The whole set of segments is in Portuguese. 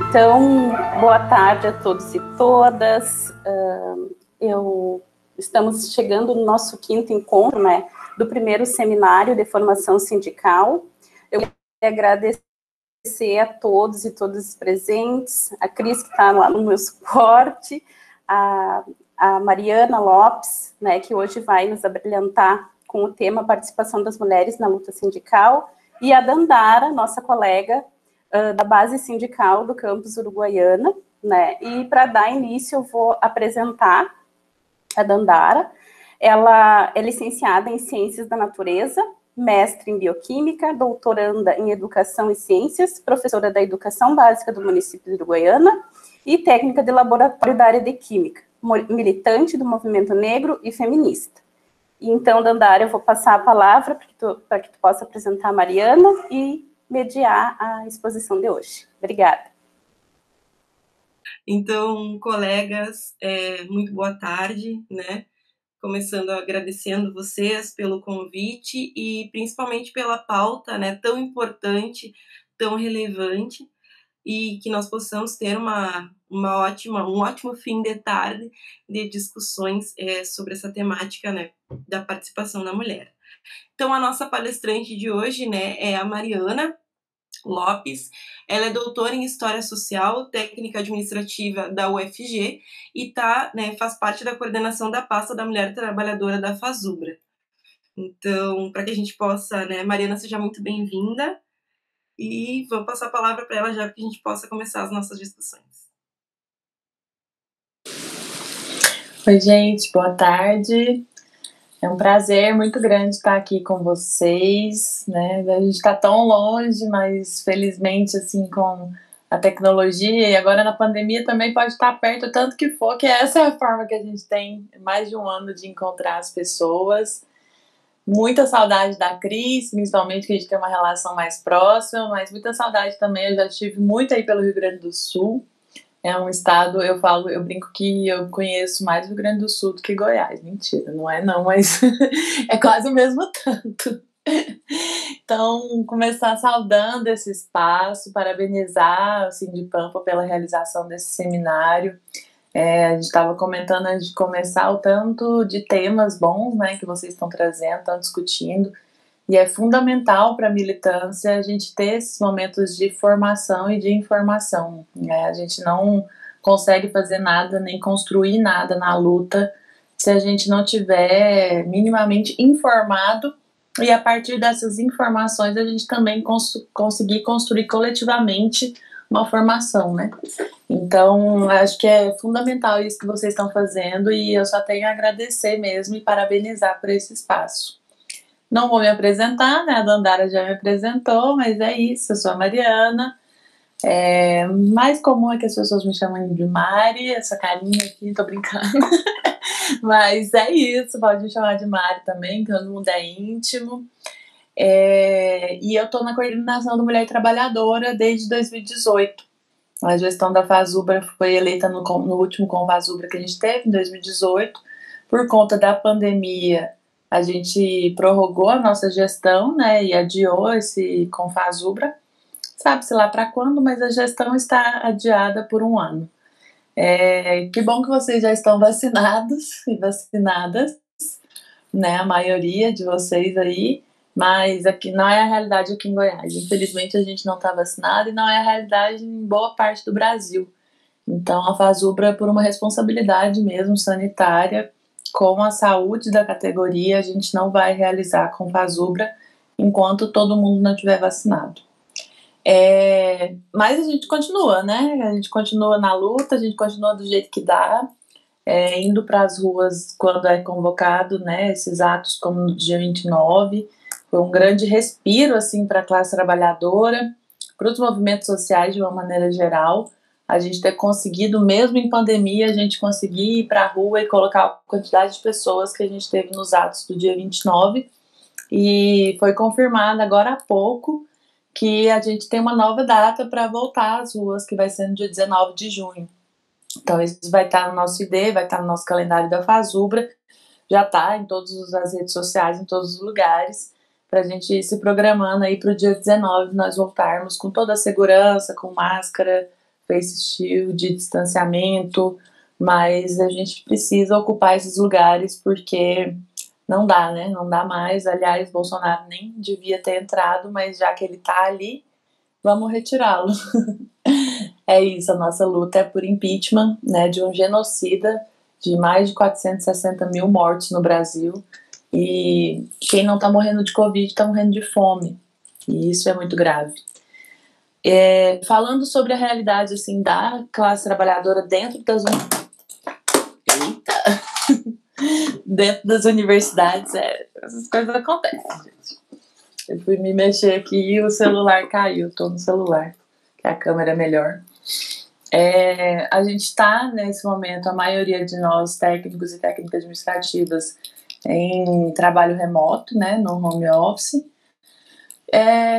Então, boa tarde a todos e todas. Estamos chegando no nosso quinto encontro, né, do primeiro seminário de formação sindical. Eu queria agradecer a todos e todas presentes, a Cris, que está lá no meu suporte, a Mariana Lopes, né, que hoje vai nos abrilhantar com o tema Participação das Mulheres na Luta Sindical, e a Dandara, nossa colega da base sindical do campus Uruguaiana, né? E para dar início eu vou apresentar a Dandara. Ela é licenciada em Ciências da Natureza, mestre em Bioquímica, doutoranda em Educação e Ciências, professora da Educação Básica do município de Uruguaiana e técnica de laboratório da área de Química, militante do movimento negro e feminista. Então, Dandara, eu vou passar a palavra para que tu possa apresentar a Mariana e mediar a exposição de hoje. Obrigada. Então, colegas, muito boa tarde, né? Começando agradecendo vocês pelo convite e principalmente pela pauta, né, tão importante, tão relevante, e que nós possamos ter um ótimo fim de tarde de discussões sobre essa temática, né, da participação da mulher. Então, a nossa palestrante de hoje, né, é a Mariana Lopes. Ela é doutora em História Social, técnica administrativa da UFG e faz parte da coordenação da pasta da Mulher Trabalhadora da FASUBRA. Então, para que a gente possa, né, Mariana, seja muito bem-vinda e vou passar a palavra para ela já para que a gente possa começar as nossas discussões. Oi, gente, boa tarde. É um prazer muito grande estar aqui com vocês, né? A gente está tão longe, mas felizmente, assim, com a tecnologia e agora na pandemia também pode estar perto, tanto que for, que essa é a forma que a gente tem mais de um ano de encontrar as pessoas. Muita saudade da Cris, principalmente que a gente tem uma relação mais próxima, mas muita saudade também, eu já estive muito aí pelo Rio Grande do Sul. É um estado, eu brinco que eu conheço mais o Rio Grande do Sul do que Goiás. Mentira, não é não, mas é quase o mesmo tanto. Então, começar saudando esse espaço, parabenizar o Sindipampa pela realização desse seminário. A gente estava comentando antes de começar o tanto de temas bons, né, que vocês estão trazendo, estão discutindo. E é fundamental para a militância a gente ter esses momentos de formação e de informação, né? A gente não consegue fazer nada, nem construir nada na luta se a gente não tiver minimamente informado e a partir dessas informações a gente também conseguir construir coletivamente uma formação, né? Então, acho que é fundamental isso que vocês estão fazendo e eu só tenho a agradecer mesmo e parabenizar por esse espaço. Não vou me apresentar, né? A Dandara já me apresentou, mas é isso, eu sou a Mariana. Mais comum é que as pessoas me chamem de Mari, essa carinha aqui, tô brincando. Mas é isso, pode me chamar de Mari também, que todo mundo é íntimo. E eu tô na coordenação do Mulher Trabalhadora desde 2018. A gestão da FASUBRA foi eleita no último ConFASUBRA que a gente teve, em 2018. Por conta da pandemia, a gente prorrogou a nossa gestão, né, e adiou esse ConFASUBRA. Sabe-se lá para quando, mas a gestão está adiada por um ano. Que bom que vocês já estão vacinados e vacinadas, né, a maioria de vocês aí, mas aqui não é a realidade aqui em Goiás. Infelizmente a gente não está vacinado e não é a realidade em boa parte do Brasil. Então a FASUBRA, por uma responsabilidade mesmo sanitária, com a saúde da categoria, a gente não vai realizar com FASUBRA enquanto todo mundo não estiver vacinado. Mas a gente continua, né? A gente continua na luta, a gente continua do jeito que dá, indo para as ruas quando é convocado, né? Esses atos como no dia 29, foi um grande respiro assim para a classe trabalhadora, para os movimentos sociais de uma maneira geral. A gente ter conseguido, mesmo em pandemia, a gente conseguir ir para a rua e colocar a quantidade de pessoas que a gente teve nos atos do dia 29. E foi confirmado agora há pouco que a gente tem uma nova data para voltar às ruas, que vai ser no dia 19 de junho. Então, isso vai estar no nosso ID, vai estar no nosso calendário da FASUBRA, já está em todas as redes sociais, em todos os lugares, para a gente ir se programando aí para o dia 19, nós voltarmos com toda a segurança, com máscara, face shield, distanciamento, mas a gente precisa ocupar esses lugares porque não dá, né? Não dá mais. Aliás, Bolsonaro nem devia ter entrado, mas já que ele tá ali, vamos retirá-lo. É isso, a nossa luta é por impeachment, né, de um genocida de mais de 460 mil mortos no Brasil. E quem não tá morrendo de Covid tá morrendo de fome. E isso é muito grave. Falando sobre a realidade assim, da classe trabalhadora dentro das dentro das universidades, essas coisas acontecem, gente. Eu fui me mexer aqui e o celular caiu. Tô no celular, que a câmera é melhor. A gente está, nesse momento, a maioria de nós, técnicos e técnicas administrativas, em trabalho remoto, né, no home office,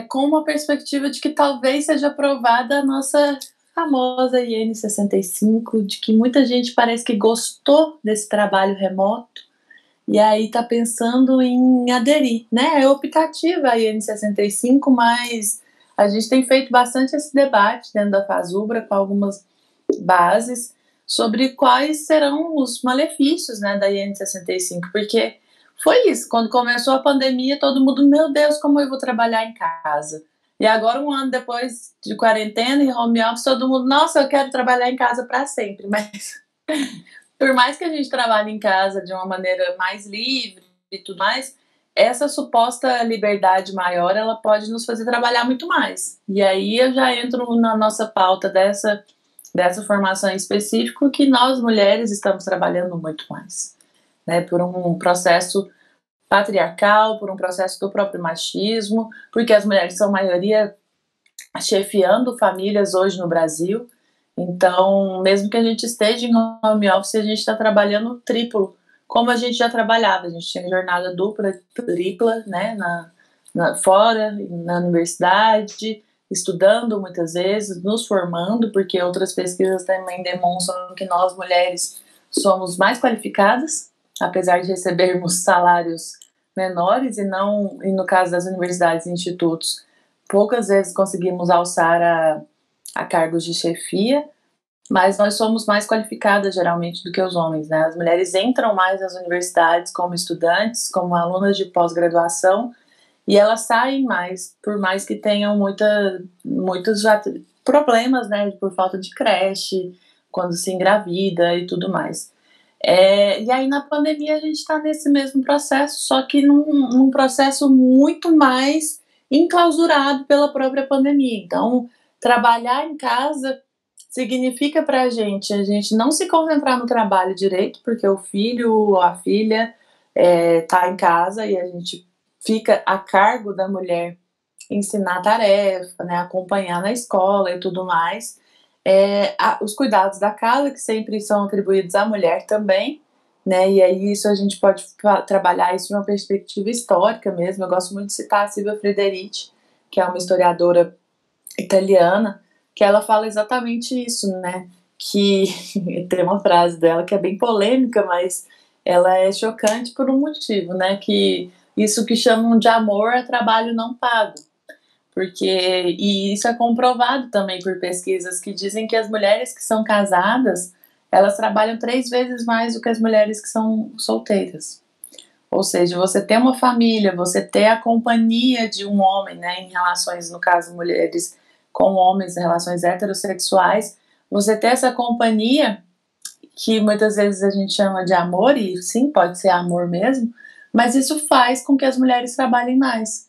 com uma perspectiva de que talvez seja aprovada a nossa famosa IN 65, de que muita gente parece que gostou desse trabalho remoto e aí está pensando em aderir, né? É optativa a IN 65, mas a gente tem feito bastante esse debate dentro da FASUBRA com algumas bases sobre quais serão os malefícios, né, da IN 65, porque foi isso, quando começou a pandemia, todo mundo, meu Deus, como eu vou trabalhar em casa? E agora, um ano depois de quarentena e home office, todo mundo, nossa, eu quero trabalhar em casa para sempre, mas por mais que a gente trabalhe em casa de uma maneira mais livre e tudo mais, essa suposta liberdade maior, ela pode nos fazer trabalhar muito mais. E aí eu já entro na nossa pauta dessa formação em específico, que nós mulheres estamos trabalhando muito mais, né, por um processo patriarcal, por um processo do próprio machismo, porque as mulheres são maioria chefiando famílias hoje no Brasil. Então, mesmo que a gente esteja em home office, a gente está trabalhando triplo, como a gente já trabalhava. A gente tinha jornada dupla, tripla, né, fora, na universidade, estudando muitas vezes, nos formando, porque outras pesquisas também demonstram que nós, mulheres, somos mais qualificadas, apesar de recebermos salários menores, e no caso das universidades e institutos, poucas vezes conseguimos alçar a cargos de chefia, mas nós somos mais qualificadas geralmente do que os homens, né? As mulheres entram mais nas universidades como estudantes, como alunas de pós-graduação, e elas saem mais, por mais que tenham muitos problemas, né, por falta de creche, quando se engravida e tudo mais. E aí na pandemia a gente está nesse mesmo processo, só que num processo muito mais enclausurado pela própria pandemia. Então, trabalhar em casa significa para a gente não se concentrar no trabalho direito, porque o filho ou a filha tá em casa e a gente fica a cargo da mulher ensinar tarefa, né, acompanhar na escola e tudo mais. Os cuidados da casa, que sempre são atribuídos à mulher também, né, e aí isso a gente pode trabalhar isso de uma perspectiva histórica mesmo. Eu gosto muito de citar a Silvia Frederici, que é uma historiadora italiana, que ela fala exatamente isso, né, que tem uma frase dela que é bem polêmica, mas ela é chocante por um motivo, né, que isso que chamam de amor é trabalho não pago. E isso é comprovado também por pesquisas que dizem que as mulheres que são casadas, elas trabalham 3 vezes mais do que as mulheres que são solteiras. Ou seja, você ter uma família, você ter a companhia de um homem, né, em relações, no caso, mulheres com homens, em relações heterossexuais, você ter essa companhia, que muitas vezes a gente chama de amor, e sim, pode ser amor mesmo, mas isso faz com que as mulheres trabalhem mais.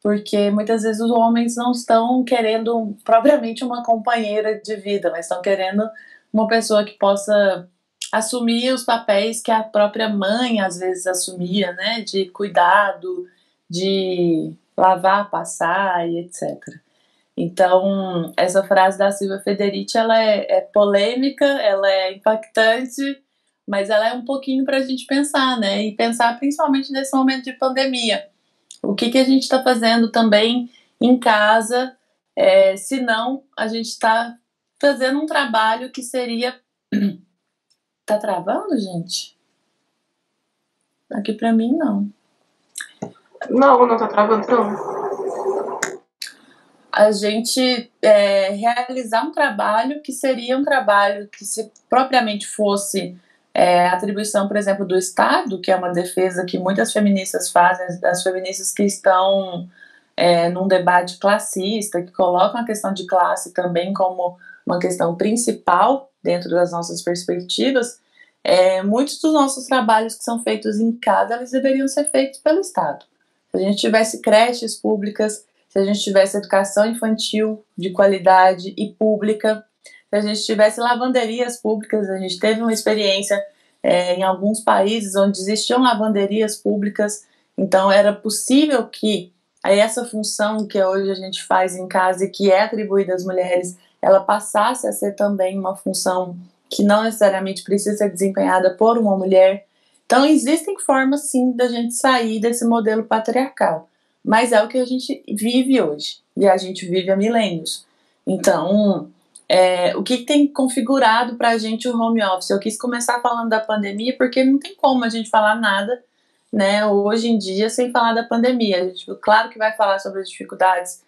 Porque muitas vezes os homens não estão querendo propriamente uma companheira de vida, mas estão querendo uma pessoa que possa assumir os papéis que a própria mãe às vezes assumia, né, de cuidado, de lavar, passar e etc. Então, essa frase da Silvia Federici, ela é polêmica, ela é impactante, mas ela é um pouquinho para a gente pensar, né, e pensar principalmente nesse momento de pandemia. O que a gente está fazendo também em casa, se não a gente está fazendo um trabalho que seria... Tá travando, gente? Aqui para mim, não. Não tá travando, não. a gente realizar um trabalho que seria um trabalho que, se propriamente fosse atribuição, por exemplo, do Estado, que é uma defesa que muitas feministas fazem, as feministas que estão num debate classista, que colocam a questão de classe também como uma questão principal dentro das nossas perspectivas, muitos dos nossos trabalhos que são feitos em casa, eles deveriam ser feitos pelo Estado. Se a gente tivesse creches públicas, se a gente tivesse educação infantil de qualidade e pública, se a gente tivesse lavanderias públicas, a gente teve uma experiência em alguns países onde existiam lavanderias públicas, então era possível que essa função que hoje a gente faz em casa e que é atribuída às mulheres, ela passasse a ser também uma função que não necessariamente precisa ser desempenhada por uma mulher. Então existem formas sim da gente sair desse modelo patriarcal, mas é o que a gente vive hoje, e a gente vive há milênios. Então, o que tem configurado para a gente o home office? Eu quis começar falando da pandemia, porque não tem como a gente falar nada, né, hoje em dia, sem falar da pandemia. A gente, claro que vai falar sobre as dificuldades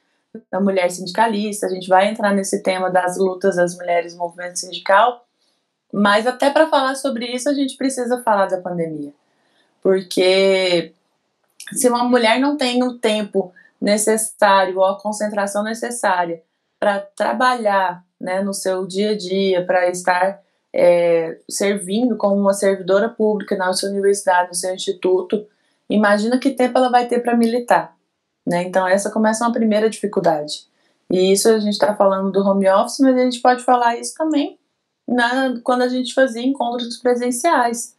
da mulher sindicalista, a gente vai entrar nesse tema das lutas das mulheres no movimento sindical, mas até para falar sobre isso a gente precisa falar da pandemia, porque se uma mulher não tem o tempo necessário ou a concentração necessária para trabalhar, né, no seu dia a dia, para estar servindo como uma servidora pública na sua universidade, no seu instituto, imagina que tempo ela vai ter para militar, né? Então essa começa uma primeira dificuldade. E isso a gente está falando do home office, mas a gente pode falar isso também quando a gente fazia encontros presenciais.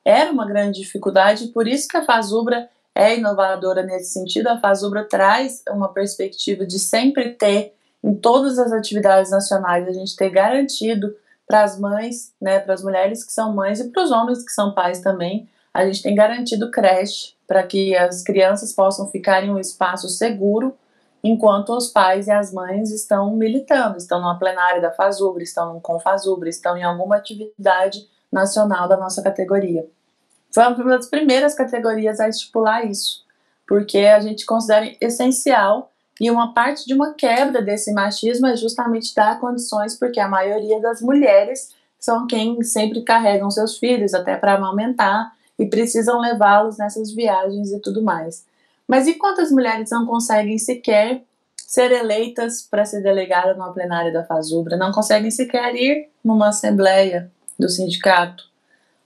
Era uma grande dificuldade, por isso que a FASUBRA é inovadora nesse sentido. A FASUBRA traz uma perspectiva de sempre ter, em todas as atividades nacionais, a gente ter garantido para as mães, né, para as mulheres que são mães e para os homens que são pais também, a gente tem garantido creche para que as crianças possam ficar em um espaço seguro enquanto os pais e as mães estão militando, estão numa plenária da FASUBRA, estão no Confasubra, estão em alguma atividade nacional da nossa categoria. Foi uma das primeiras categorias a estipular isso, porque a gente considera essencial, e uma parte de uma quebra desse machismo é justamente dar condições, porque a maioria das mulheres são quem sempre carregam seus filhos até para amamentar e precisam levá-los nessas viagens e tudo mais. Mas e quantas mulheres não conseguem sequer ser eleitas para ser delegada numa plenária da FASUBRA, não conseguem sequer ir numa assembleia do sindicato?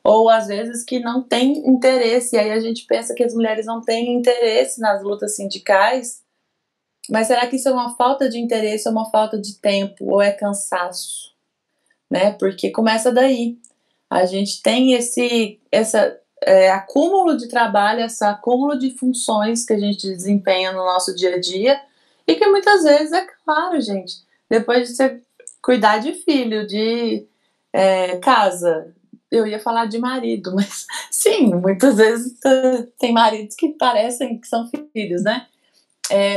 Ou às vezes que não tem interesse, e aí a gente pensa que as mulheres não têm interesse nas lutas sindicais, mas será que isso é uma falta de interesse, ou uma falta de tempo, ou é cansaço? Né? Porque começa daí. A gente tem esse acúmulo de trabalho, esse acúmulo de funções que a gente desempenha no nosso dia a dia, e que muitas vezes, é claro, gente, depois de você cuidar de filho, de casa, eu ia falar de marido, mas sim, muitas vezes tem maridos que parecem que são filhos, né?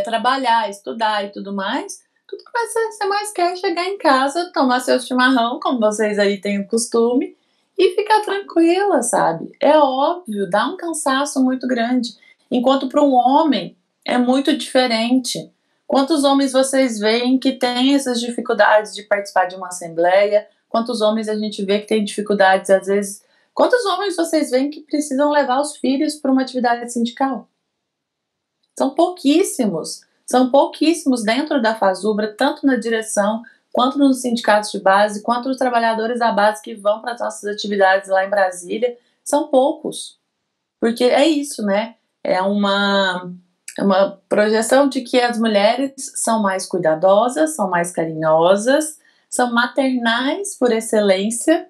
Trabalhar, estudar e tudo mais, tudo que você mais quer é chegar em casa, tomar seu chimarrão, como vocês aí têm o costume, e ficar tranquila, sabe? É óbvio, dá um cansaço muito grande. Enquanto para um homem é muito diferente. Quantos homens vocês veem que têm essas dificuldades de participar de uma assembleia? Quantos homens a gente vê que tem dificuldades, às vezes? Quantos homens vocês veem que precisam levar os filhos para uma atividade sindical? São pouquíssimos dentro da FASUBRA, tanto na direção, quanto nos sindicatos de base, quanto os trabalhadores da base que vão para as nossas atividades lá em Brasília. São poucos. Porque é isso, né? É uma projeção de que as mulheres são mais cuidadosas, são mais carinhosas, são maternais por excelência,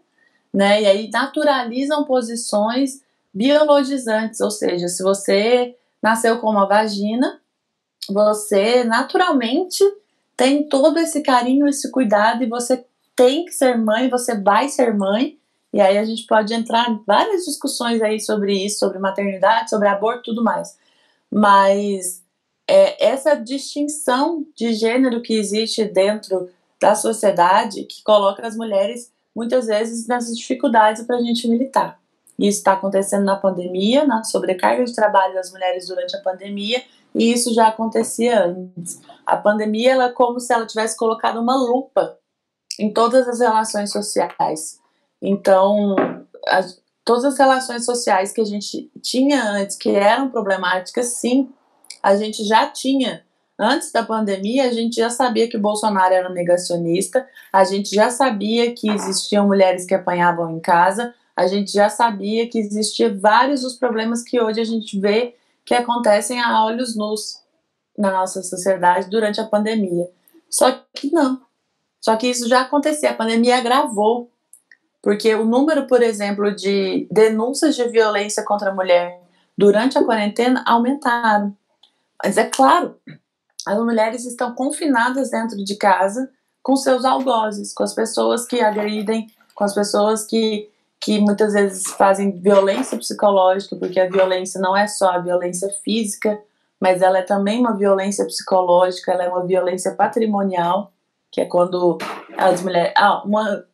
né? E aí naturalizam posições biologizantes, ou seja, se você nasceu com uma vagina, você naturalmente tem todo esse carinho, esse cuidado, e você tem que ser mãe, você vai ser mãe. E aí a gente pode entrar em várias discussões aí sobre isso, sobre maternidade, sobre aborto e tudo mais. Mas essa distinção de gênero que existe dentro da sociedade, que coloca as mulheres muitas vezes nessas dificuldades para a gente militar. Isso está acontecendo na pandemia, na sobrecarga de trabalho das mulheres durante a pandemia, e isso já acontecia antes. A pandemia ela é como se ela tivesse colocado uma lupa em todas as relações sociais. Então, todas as relações sociais que a gente tinha antes, que eram problemáticas, sim, a gente já tinha. Antes da pandemia, a gente já sabia que o Bolsonaro era um negacionista, a gente já sabia que existiam mulheres que apanhavam em casa, a gente já sabia que existiam vários dos problemas que hoje a gente vê que acontecem a olhos nus na nossa sociedade durante a pandemia. Só que não. Só que isso já acontecia, a pandemia agravou, porque o número, por exemplo, de denúncias de violência contra a mulher durante a quarentena aumentaram. Mas é claro, as mulheres estão confinadas dentro de casa com seus algozes, com as pessoas que agridem, com as pessoas que muitas vezes fazem violência psicológica, porque a violência não é só a violência física, mas ela é também uma violência psicológica, ela é uma violência patrimonial, que é quando as mulheres...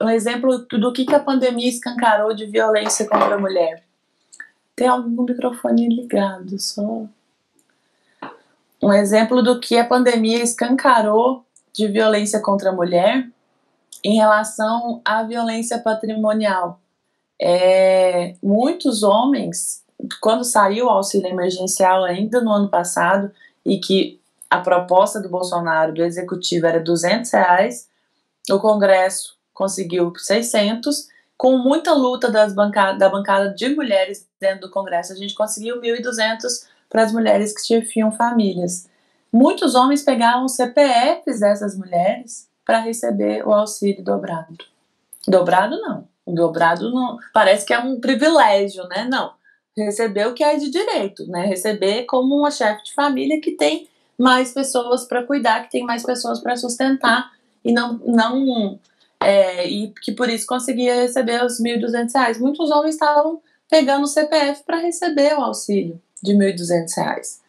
um exemplo do que a pandemia escancarou de violência contra a mulher. Tem algum microfone ligado, só... Um exemplo do que a pandemia escancarou de violência contra a mulher em relação à violência patrimonial. Muitos homens, quando saiu o auxílio emergencial ainda no ano passado, e que a proposta do Bolsonaro, do executivo, era R$200, o Congresso conseguiu 600, com muita luta da bancada de mulheres dentro do Congresso, a gente conseguiu 1.200 para as mulheres que chefiam famílias. Muitos homens pegavam os CPFs dessas mulheres para receber o auxílio dobrado. Dobrado não. O dobrado não, parece que é um privilégio, né? Não. Receber o que é de direito, né? Receber como uma chefe de família que tem mais pessoas para cuidar, que tem mais pessoas para sustentar e e que por isso conseguia receber os R$1.200. Muitos homens estavam pegando o CPF para receber o auxílio de R$1.200.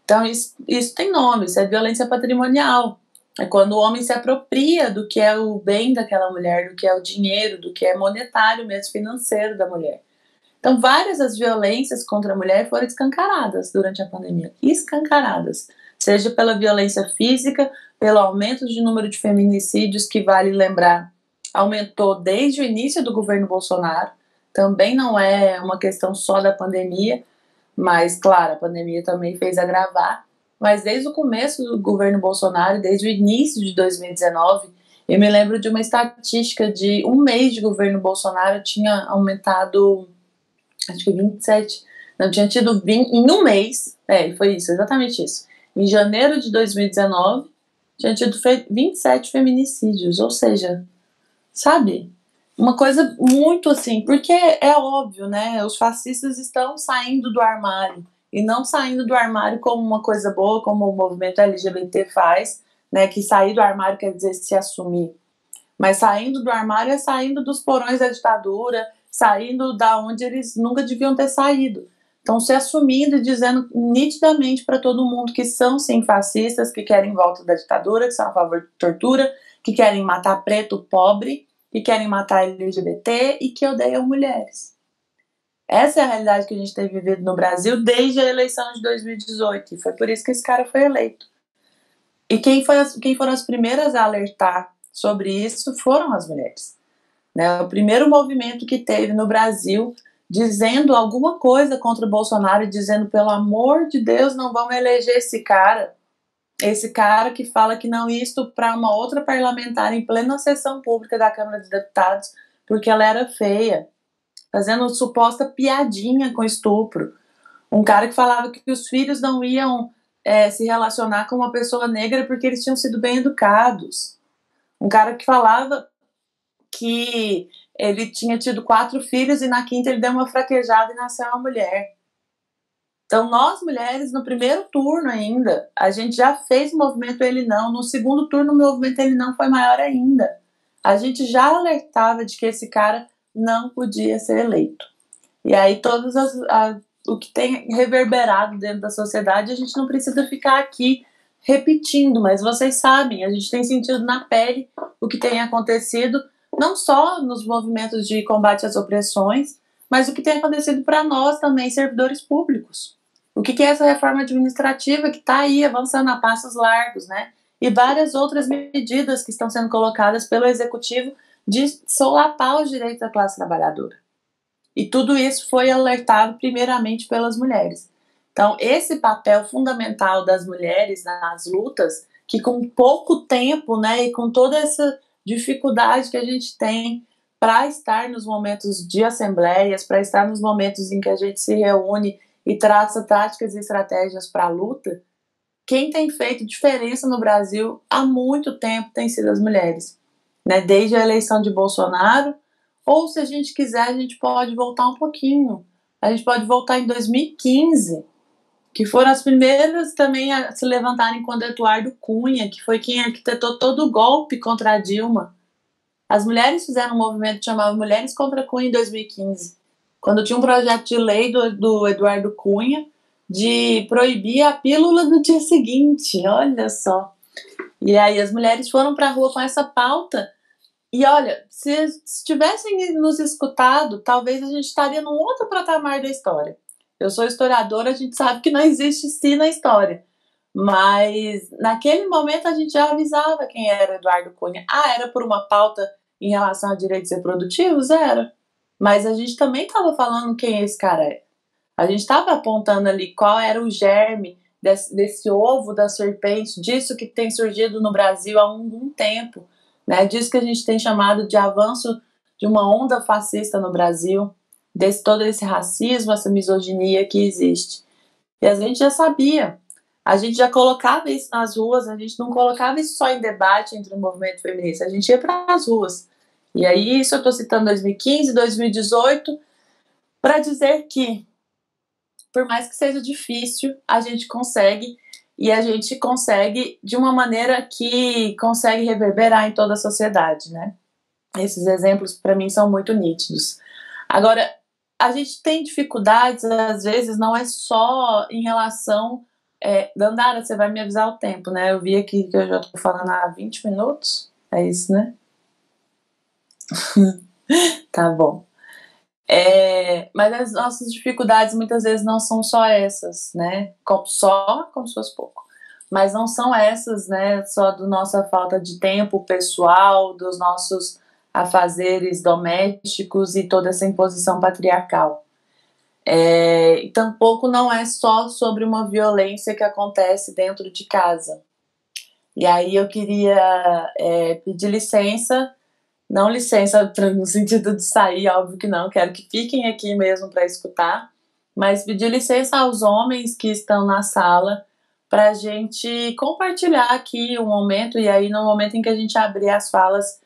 Então isso tem nome, isso é violência patrimonial. É quando o homem se apropria do que é o bem daquela mulher, do que é o dinheiro, do que é monetário mesmo, financeiro da mulher. Então, várias das violências contra a mulher foram escancaradas durante a pandemia. Escancaradas. Seja pela violência física, pelo aumento de número de feminicídios, que vale lembrar, aumentou desde o início do governo Bolsonaro. Também não é uma questão só da pandemia, mas, claro, a pandemia também fez agravar. Mas desde o começo do governo Bolsonaro, desde o início de 2019, eu me lembro de uma estatística de um mês de governo Bolsonaro tinha aumentado, acho que 27, não, tinha tido 20, em um mês, foi isso, exatamente isso. Em janeiro de 2019, tinha tido 27 feminicídios, ou seja, sabe? Uma coisa muito assim, porque é óbvio, né? Os fascistas estão saindo do armário. E não saindo do armário como uma coisa boa, como o movimento LGBT faz, né, que sair do armário quer dizer se assumir. Mas saindo do armário é saindo dos porões da ditadura, saindo da onde eles nunca deviam ter saído. Então se assumindo e dizendo nitidamente para todo mundo que são sim fascistas, que querem volta da ditadura, que são a favor de tortura, que querem matar preto, pobre, que querem matar LGBT e que odeiam mulheres. Essa é a realidade que a gente tem vivido no Brasil desde a eleição de 2018. E foi por isso que esse cara foi eleito. E quem foram as primeiras a alertar sobre isso foram as mulheres. Né? O primeiro movimento que teve no Brasil dizendo alguma coisa contra o Bolsonaro, dizendo, pelo amor de Deus, não vamos eleger esse cara. Esse cara que fala que não ia estuprar uma outra parlamentar em plena sessão pública da Câmara dos Deputados porque ela era feia. Fazendo suposta piadinha com estupro. Um cara que falava que os filhos não iam se relacionar com uma pessoa negra porque eles tinham sido bem educados. Um cara que falava que ele tinha tido 4 filhos e na 5ª ele deu uma fraquejada e nasceu uma mulher. Então nós mulheres, no primeiro turno ainda, a gente já fez o movimento Ele Não. No segundo turno o movimento Ele Não foi maior ainda. A gente já alertava de que esse cara não podia ser eleito. E aí o que tem reverberado dentro da sociedade, a gente não precisa ficar aqui repetindo, mas vocês sabem, a gente tem sentido na pele o que tem acontecido, não só nos movimentos de combate às opressões, mas o que tem acontecido para nós também, servidores públicos. O que é essa reforma administrativa que está aí avançando a passos largos, né? E várias outras medidas que estão sendo colocadas pelo Executivo de solapar os direitos da classe trabalhadora. E tudo isso foi alertado primeiramente pelas mulheres. Então, esse papel fundamental das mulheres nas lutas, que com pouco tempo, né, e com toda essa dificuldade que a gente tem para estar nos momentos de assembleias, para estar nos momentos em que a gente se reúne e traça táticas e estratégias para a luta, quem tem feito diferença no Brasil há muito tempo tem sido as mulheres, né? Desde a eleição de Bolsonaro, ou se a gente quiser, a gente pode voltar um pouquinho. A gente pode voltar em 2015, que foram as primeiras também a se levantarem contra Eduardo Cunha, que foi quem arquitetou todo o golpe contra a Dilma. As mulheres fizeram um movimento que chamava Mulheres contra Cunha em 2015, quando tinha um projeto de lei do Eduardo Cunha de proibir a pílula do dia seguinte, olha só. E aí as mulheres foram para a rua com essa pauta. E olha, se tivessem nos escutado, talvez a gente estaria num outro patamar da história. Eu sou historiadora, a gente sabe que não existe si na história. Mas naquele momento a gente já avisava quem era Eduardo Cunha. Ah, era por uma pauta em relação a direitos reprodutivos? Era. Mas a gente também estava falando quem esse cara é. A gente estava apontando ali qual era o germe desse ovo da serpente, disso que tem surgido no Brasil há algum tempo, né? Disso que a gente tem chamado de avanço de uma onda fascista no Brasil, todo esse racismo, essa misoginia que existe. E a gente já sabia, a gente já colocava isso nas ruas, a gente não colocava isso só em debate entre o movimento feminista, a gente ia para as ruas. E aí, isso eu estou citando 2015, 2018, para dizer que, por mais que seja difícil, a gente consegue, e a gente consegue de uma maneira que consegue reverberar em toda a sociedade, né? Esses exemplos, para mim, são muito nítidos. Agora, a gente tem dificuldades, às vezes, não é só em relação... Dandara, você vai me avisar o tempo, né? Eu vi aqui que eu já estou falando há 20 minutos, é isso, né? Tá bom. Mas as nossas dificuldades muitas vezes não são só essas, né? Como se fosse pouco. Mas não são essas, né? Só da nossa falta de tempo pessoal, dos nossos afazeres domésticos e toda essa imposição patriarcal. E tampouco não é só sobre uma violência que acontece dentro de casa. E aí eu queria pedir licença. Não licença no sentido de sair, óbvio que não, quero que fiquem aqui mesmo para escutar, mas pedir licença aos homens que estão na sala para a gente compartilhar aqui um momento, e aí no momento em que a gente abrir as falas,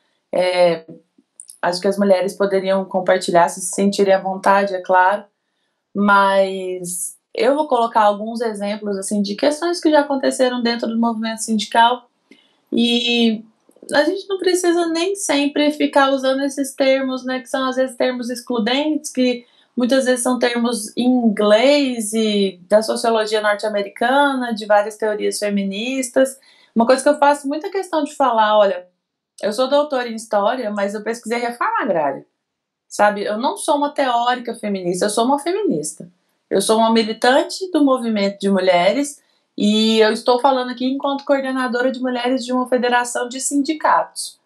acho que as mulheres poderiam compartilhar, se sentirem à vontade, é claro, mas eu vou colocar alguns exemplos assim, de questões que já aconteceram dentro do movimento sindical, e a gente não precisa nem sempre ficar usando esses termos, né, que são às vezes termos excludentes, que muitas vezes são termos em inglês e da sociologia norte-americana, de várias teorias feministas. Uma coisa que eu faço muita questão de falar, olha, eu sou doutora em história, mas eu pesquisei reforma agrária, sabe? Eu não sou uma teórica feminista, eu sou uma feminista. Eu sou uma militante do movimento de mulheres. E eu estou falando aqui enquanto coordenadora de mulheres de uma federação de sindicatos.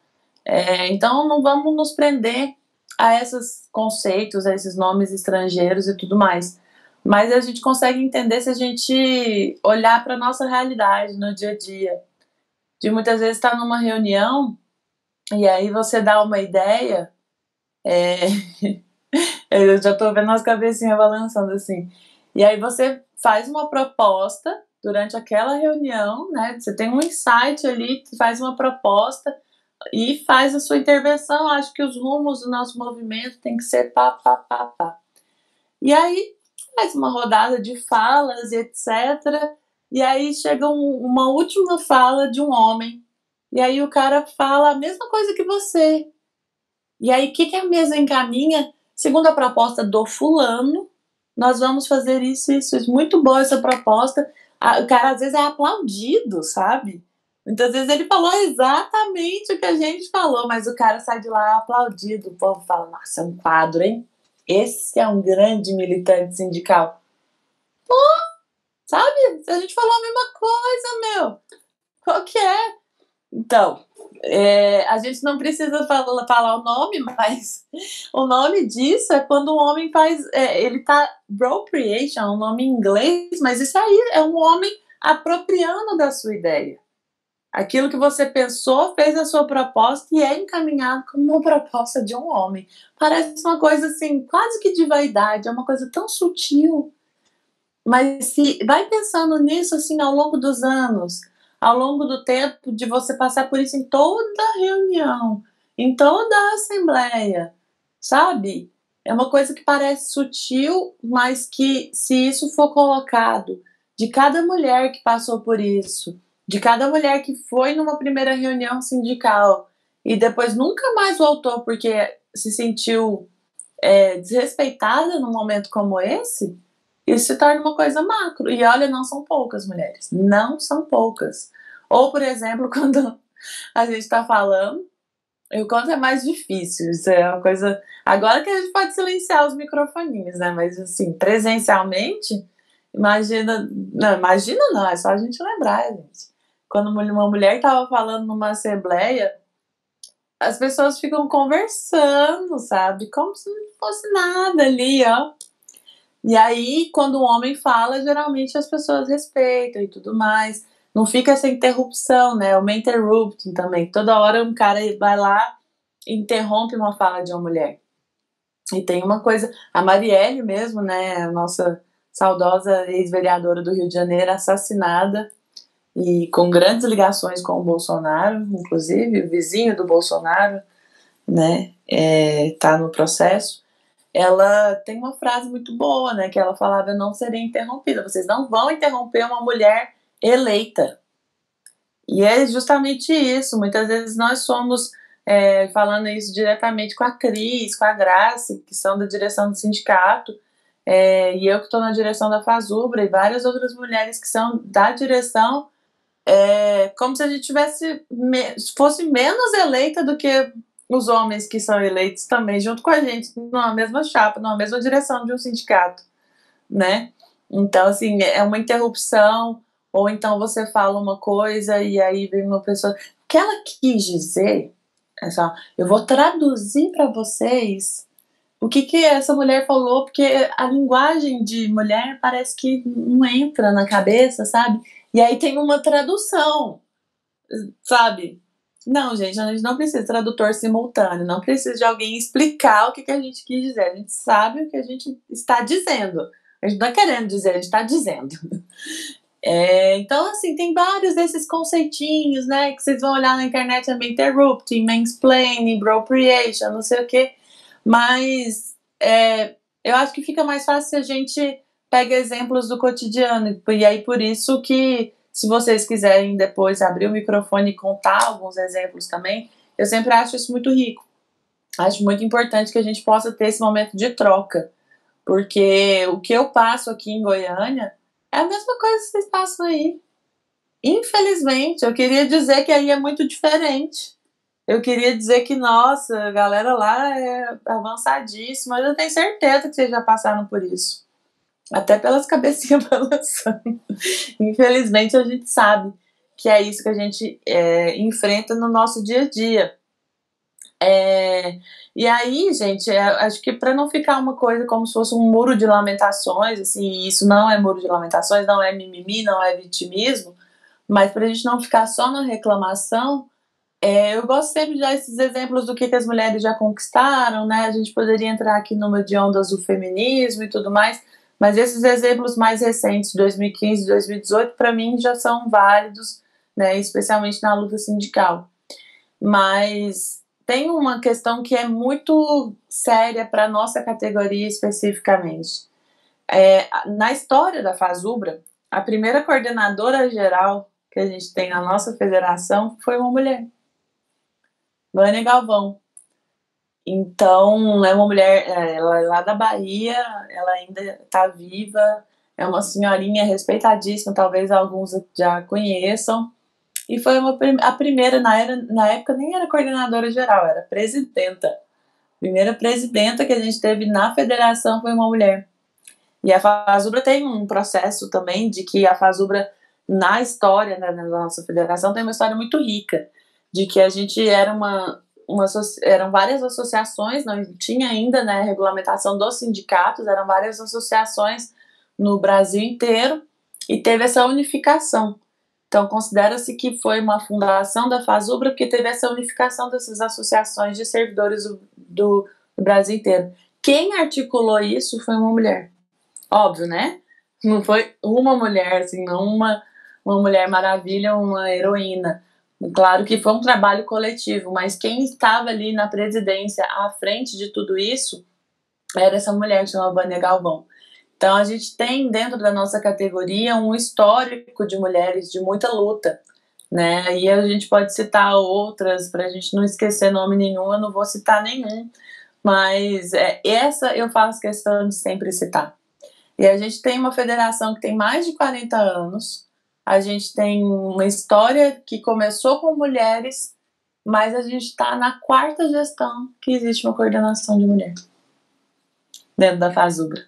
Então não vamos nos prender a esses conceitos, a esses nomes estrangeiros e tudo mais. Mas a gente consegue entender se a gente olhar para a nossa realidade no dia a dia. De muitas vezes estar numa reunião e aí você dá uma ideia. Eu já estou vendo as cabecinhas balançando assim. E aí você faz uma proposta durante aquela reunião, né? Você tem um insight ali, faz uma proposta e faz a sua intervenção. Acho que os rumos do nosso movimento tem que ser pá, pá, pá, pá. E aí faz uma rodada de falas e etc. E aí chega uma última fala de um homem. E aí o cara fala a mesma coisa que você. E aí o que a mesa encaminha? Segundo a proposta do fulano, nós vamos fazer isso. Muito boa essa proposta. O cara às vezes é aplaudido, sabe? Muitas vezes ele falou exatamente o que a gente falou, mas o cara sai de lá aplaudido. O povo fala, nossa, é um quadro, hein? Esse é um grande militante sindical. Pô, sabe? A gente falou a mesma coisa, meu. Qual que é? Então, a gente não precisa falar o nome, mas o nome disso é quando um homem faz. Ele tá. Appropriation é um nome em inglês, mas isso aí é um homem apropriando da sua ideia. Aquilo que você pensou, fez a sua proposta e é encaminhado como uma proposta de um homem. Parece uma coisa assim, quase que de vaidade, é uma coisa tão sutil. Mas se vai pensando nisso assim ao longo dos anos, ao longo do tempo de você passar por isso em toda reunião, em toda a assembleia, sabe? É uma coisa que parece sutil, mas que se isso for colocado de cada mulher que passou por isso, de cada mulher que foi numa primeira reunião sindical e depois nunca mais voltou porque se sentiu desrespeitada num momento como esse, isso se torna uma coisa macro. E olha, não são poucas mulheres. Não são poucas. Ou, por exemplo, quando a gente está falando, o quanto é mais difícil. Isso é uma coisa. Agora que a gente pode silenciar os microfoninhos, né? Mas, assim, presencialmente, imagina. Não, imagina não, é só a gente lembrar, gente. Quando uma mulher estava falando numa assembleia, as pessoas ficam conversando, sabe? Como se não fosse nada ali, ó. E aí, quando o homem fala, geralmente as pessoas respeitam e tudo mais. Não fica essa interrupção, né? O interrupting também. Toda hora um cara vai lá e interrompe uma fala de uma mulher. E tem uma coisa, a Marielle mesmo, né? A nossa saudosa ex-vereadora do Rio de Janeiro, assassinada e com grandes ligações com o Bolsonaro, inclusive o vizinho do Bolsonaro, né? Tá no processo. Ela tem uma frase muito boa, né? Que ela falava: eu não serei interrompida. Vocês não vão interromper uma mulher eleita. E é justamente isso. Muitas vezes nós somos, falando isso diretamente com a Cris, com a Grace, que são da direção do sindicato, e eu que estou na direção da Fazubra, e várias outras mulheres que são da direção, como se a gente fosse menos eleita do que os homens que são eleitos também, junto com a gente, numa mesma chapa, numa mesma direção de um sindicato, né? Então, assim, é uma interrupção, ou então você fala uma coisa e aí vem uma pessoa. O que ela quis dizer, eu vou traduzir para vocês o que essa mulher falou, porque a linguagem de mulher parece que não entra na cabeça, sabe? E aí tem uma tradução, sabe? Não, gente, a gente não precisa de tradutor simultâneo, não precisa de alguém explicar o que a gente quis dizer. A gente sabe o que a gente está dizendo. A gente não está querendo dizer, a gente está dizendo. Então, assim, tem vários desses conceitinhos, né, que vocês vão olhar na internet também: interrupting, mansplaining, appropriation, não sei o quê. Mas eu acho que fica mais fácil se a gente pega exemplos do cotidiano. E aí, por isso que, se vocês quiserem depois abrir o microfone e contar alguns exemplos também, eu sempre acho isso muito rico. Acho muito importante que a gente possa ter esse momento de troca. Porque o que eu passo aqui em Goiânia é a mesma coisa que vocês passam aí. Infelizmente, eu queria dizer que aí é muito diferente. Eu queria dizer que, nossa, a galera lá é avançadíssima, mas eu tenho certeza que vocês já passaram por isso. Até pelas cabecinhas balançando. Infelizmente, a gente sabe que é isso que a gente enfrenta no nosso dia a dia. E aí, gente, acho que para não ficar uma coisa como se fosse um muro de lamentações, assim, isso não é muro de lamentações, não é mimimi, não é vitimismo, mas para a gente não ficar só na reclamação, eu gosto sempre de dar esses exemplos do que as mulheres já conquistaram, né? A gente poderia entrar aqui numa de ondas do feminismo e tudo mais, mas esses exemplos mais recentes, 2015, 2018, para mim já são válidos, né? Especialmente na luta sindical. Mas tem uma questão que é muito séria para a nossa categoria especificamente. Na história da Fazubra, a primeira coordenadora geral que a gente tem na nossa federação foi uma mulher, Vânia Galvão. Então, é uma mulher, ela é lá da Bahia, ela ainda está viva, é uma senhorinha respeitadíssima, talvez alguns já conheçam. E foi a primeira, na época nem era coordenadora geral, era presidenta, primeira presidenta que a gente teve na federação foi uma mulher. E a Fazubra tem um processo também de que a Fazubra, na história, né, da nossa federação, tem uma história muito rica, de que a gente era eram várias associações, não tinha ainda, né, a regulamentação dos sindicatos, eram várias associações no Brasil inteiro, e teve essa unificação. Então, considera-se que foi uma fundação da Fazubra porque teve essa unificação dessas associações de servidores do Brasil inteiro. Quem articulou isso foi uma mulher. Óbvio, né? Não foi uma mulher, assim, não uma mulher maravilha, uma heroína. Claro que foi um trabalho coletivo, mas quem estava ali na presidência, à frente de tudo isso, era essa mulher que chama Vânia Galvão. Então, a gente tem dentro da nossa categoria um histórico de mulheres de muita luta, né? E a gente pode citar outras, para a gente não esquecer nome nenhum, eu não vou citar nenhum, mas essa eu faço questão de sempre citar. E a gente tem uma federação que tem mais de 40 anos, a gente tem uma história que começou com mulheres, mas a gente está na 4ª gestão que existe uma coordenação de mulher dentro da Fazubra.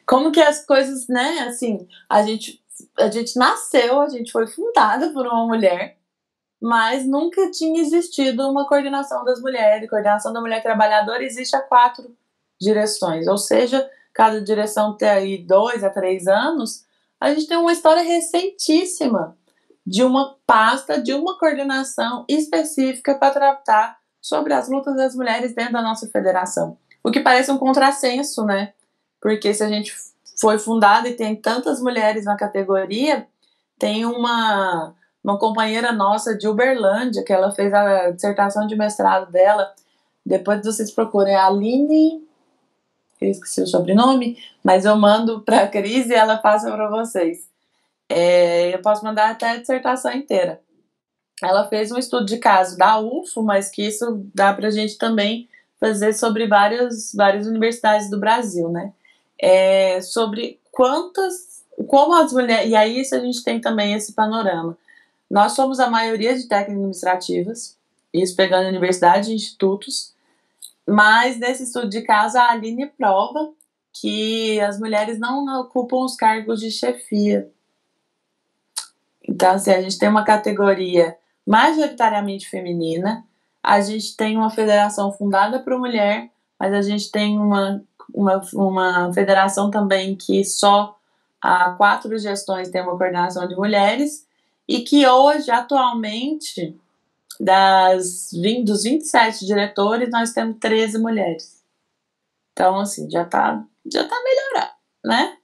Como que as coisas, né, assim, a gente nasceu, a gente foi fundada por uma mulher, mas nunca tinha existido uma coordenação das mulheres. Coordenação da mulher trabalhadora existe há 4 direções, ou seja, cada direção tem aí 2 a 3 anos, a gente tem uma história recentíssima de uma pasta, de uma coordenação específica para tratar sobre as lutas das mulheres dentro da nossa federação. O que parece um contrassenso, né? Porque se a gente foi fundada e tem tantas mulheres na categoria, tem uma companheira nossa de Uberlândia, que ela fez a dissertação de mestrado dela, depois vocês procurem, a Aline, eu esqueci o sobrenome, mas eu mando para a Cris e ela passa para vocês. Eu posso mandar até a dissertação inteira. Ela fez um estudo de caso da UFO, mas que isso dá para a gente também fazer sobre várias universidades do Brasil, né? Sobre como as mulheres, e aí isso a gente tem também esse panorama. Nós somos a maioria de técnicas administrativas, isso pegando universidade e institutos, mas nesse estudo de caso a Aline prova que as mulheres não ocupam os cargos de chefia. Então, assim, a gente tem uma categoria majoritariamente feminina, a gente tem uma federação fundada por mulher, mas a gente tem uma federação também que só há 4 gestões tem uma coordenação de mulheres, e que hoje, atualmente, dos 27 diretores, nós temos 13 mulheres. Então, assim, já tá melhorando, né?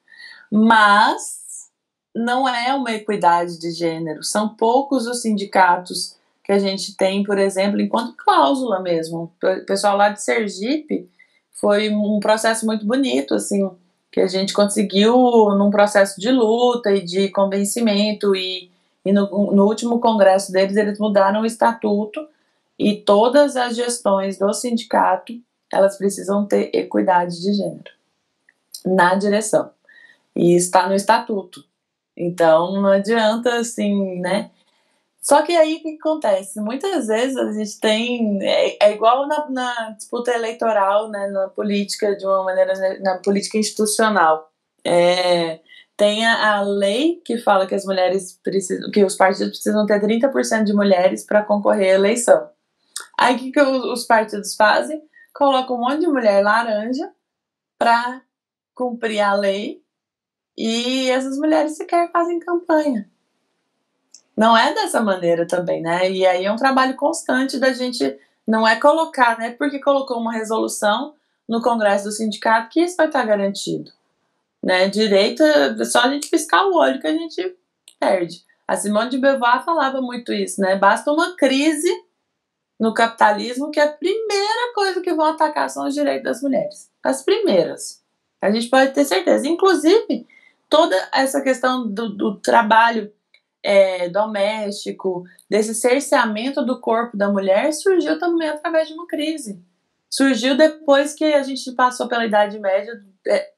Mas não é uma equidade de gênero. São poucos os sindicatos que a gente tem, por exemplo, enquanto cláusula mesmo. O pessoal lá de Sergipe foi um processo muito bonito, assim, que a gente conseguiu num processo de luta e de convencimento, e no último congresso deles, eles mudaram o estatuto, e todas as gestões do sindicato, elas precisam ter equidade de gênero na direção. E está no estatuto. Então, não adianta, assim, né? Só que aí o que acontece? Muitas vezes a gente tem... É igual na disputa eleitoral, né, na política, de uma maneira, na política institucional. Tem a lei que fala que as mulheres precisam, que os partidos precisam ter 30% de mulheres para concorrer à eleição. Aí o que os partidos fazem? Colocam um monte de mulher laranja para cumprir a lei, e essas mulheres sequer fazem campanha. Não é dessa maneira também, né? E aí é um trabalho constante da gente, não é colocar, né? Porque colocou uma resolução no Congresso do Sindicato que isso vai estar garantido, né? Direito, só a gente piscar o olho que a gente perde. A Simone de Beauvoir falava muito isso, né? Basta uma crise no capitalismo que a primeira coisa que vão atacar são os direitos das mulheres. As primeiras. A gente pode ter certeza. Inclusive, toda essa questão do trabalho doméstico, desse cerceamento do corpo da mulher, surgiu também através de uma crise. Surgiu depois que a gente passou pela Idade Média.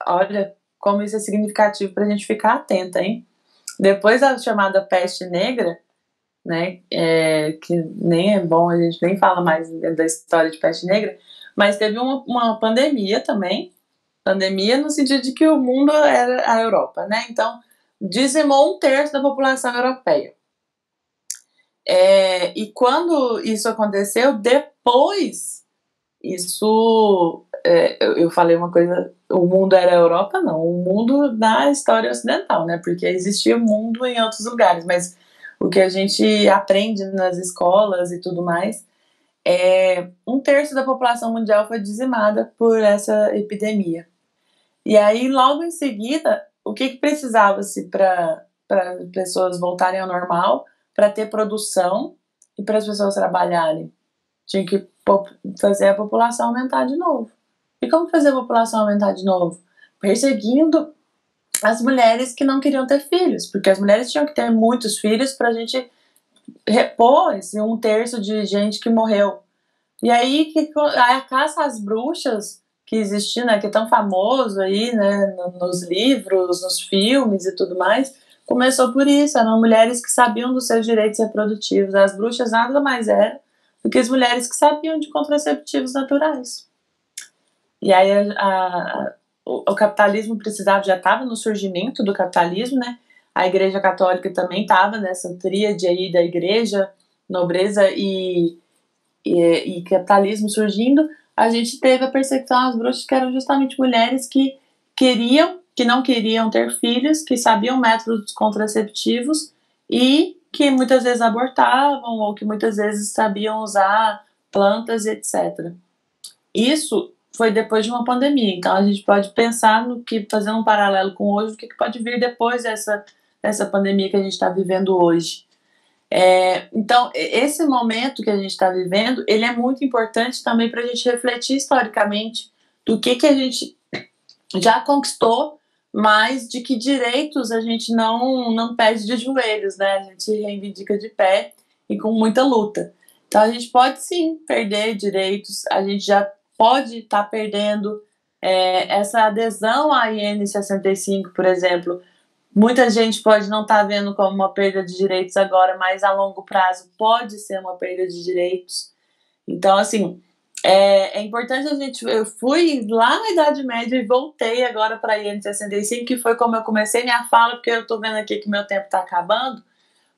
Olha como isso é significativo para a gente ficar atenta, hein? Depois da chamada peste negra, né, que nem é bom, a gente nem fala mais da história de peste negra, Mas teve uma pandemia também, pandemia no sentido de que o mundo era a Europa, né? Então, dizimou 1/3 da população europeia. E quando isso aconteceu, depois, eu falei uma coisa, o mundo era a Europa, não, o mundo da história ocidental, né? Porque existia mundo em outros lugares, mas o que a gente aprende nas escolas e tudo mais, 1/3 da população mundial foi dizimada por essa epidemia. E aí, logo em seguida, o que precisava-se para pessoas voltarem ao normal, para ter produção e para as pessoas trabalharem? Tinha que fazer a população aumentar de novo. E como fazer a população aumentar de novo? Perseguindo as mulheres que não queriam ter filhos, porque as mulheres tinham que ter muitos filhos para a gente repor esse 1/3 de gente que morreu. E aí a caça às bruxas que existia, né, que é tão famoso aí, né, nos livros, nos filmes e tudo mais, começou por isso. Eram mulheres que sabiam dos seus direitos reprodutivos. As bruxas nada mais eram do que as mulheres que sabiam de contraceptivos naturais. E aí o capitalismo precisava, já estava no surgimento do capitalismo, né? A Igreja Católica também estava nessa tríade aí da igreja, nobreza e capitalismo surgindo. A gente teve a perseguição às bruxas, que eram justamente mulheres que não queriam ter filhos, que sabiam métodos contraceptivos e que muitas vezes abortavam ou que muitas vezes sabiam usar plantas, etc. Isso foi depois de uma pandemia, então a gente pode pensar no que, fazendo um paralelo com hoje, o que pode vir depois dessa pandemia que a gente está vivendo hoje. Então, esse momento que a gente está vivendo, ele é muito importante também para a gente refletir historicamente do que a gente já conquistou, mas de que direitos a gente não pede de joelhos, né? A gente reivindica de pé e com muita luta. Então, a gente pode sim perder direitos, a gente já pode estar perdendo essa adesão à IN 65, por exemplo. Muita gente pode não estar vendo como uma perda de direitos agora, mas a longo prazo pode ser uma perda de direitos. Então, assim, é importante a gente... Eu fui lá na Idade Média e voltei agora para a IN 65, que foi como eu comecei minha fala, porque eu estou vendo aqui que meu tempo está acabando,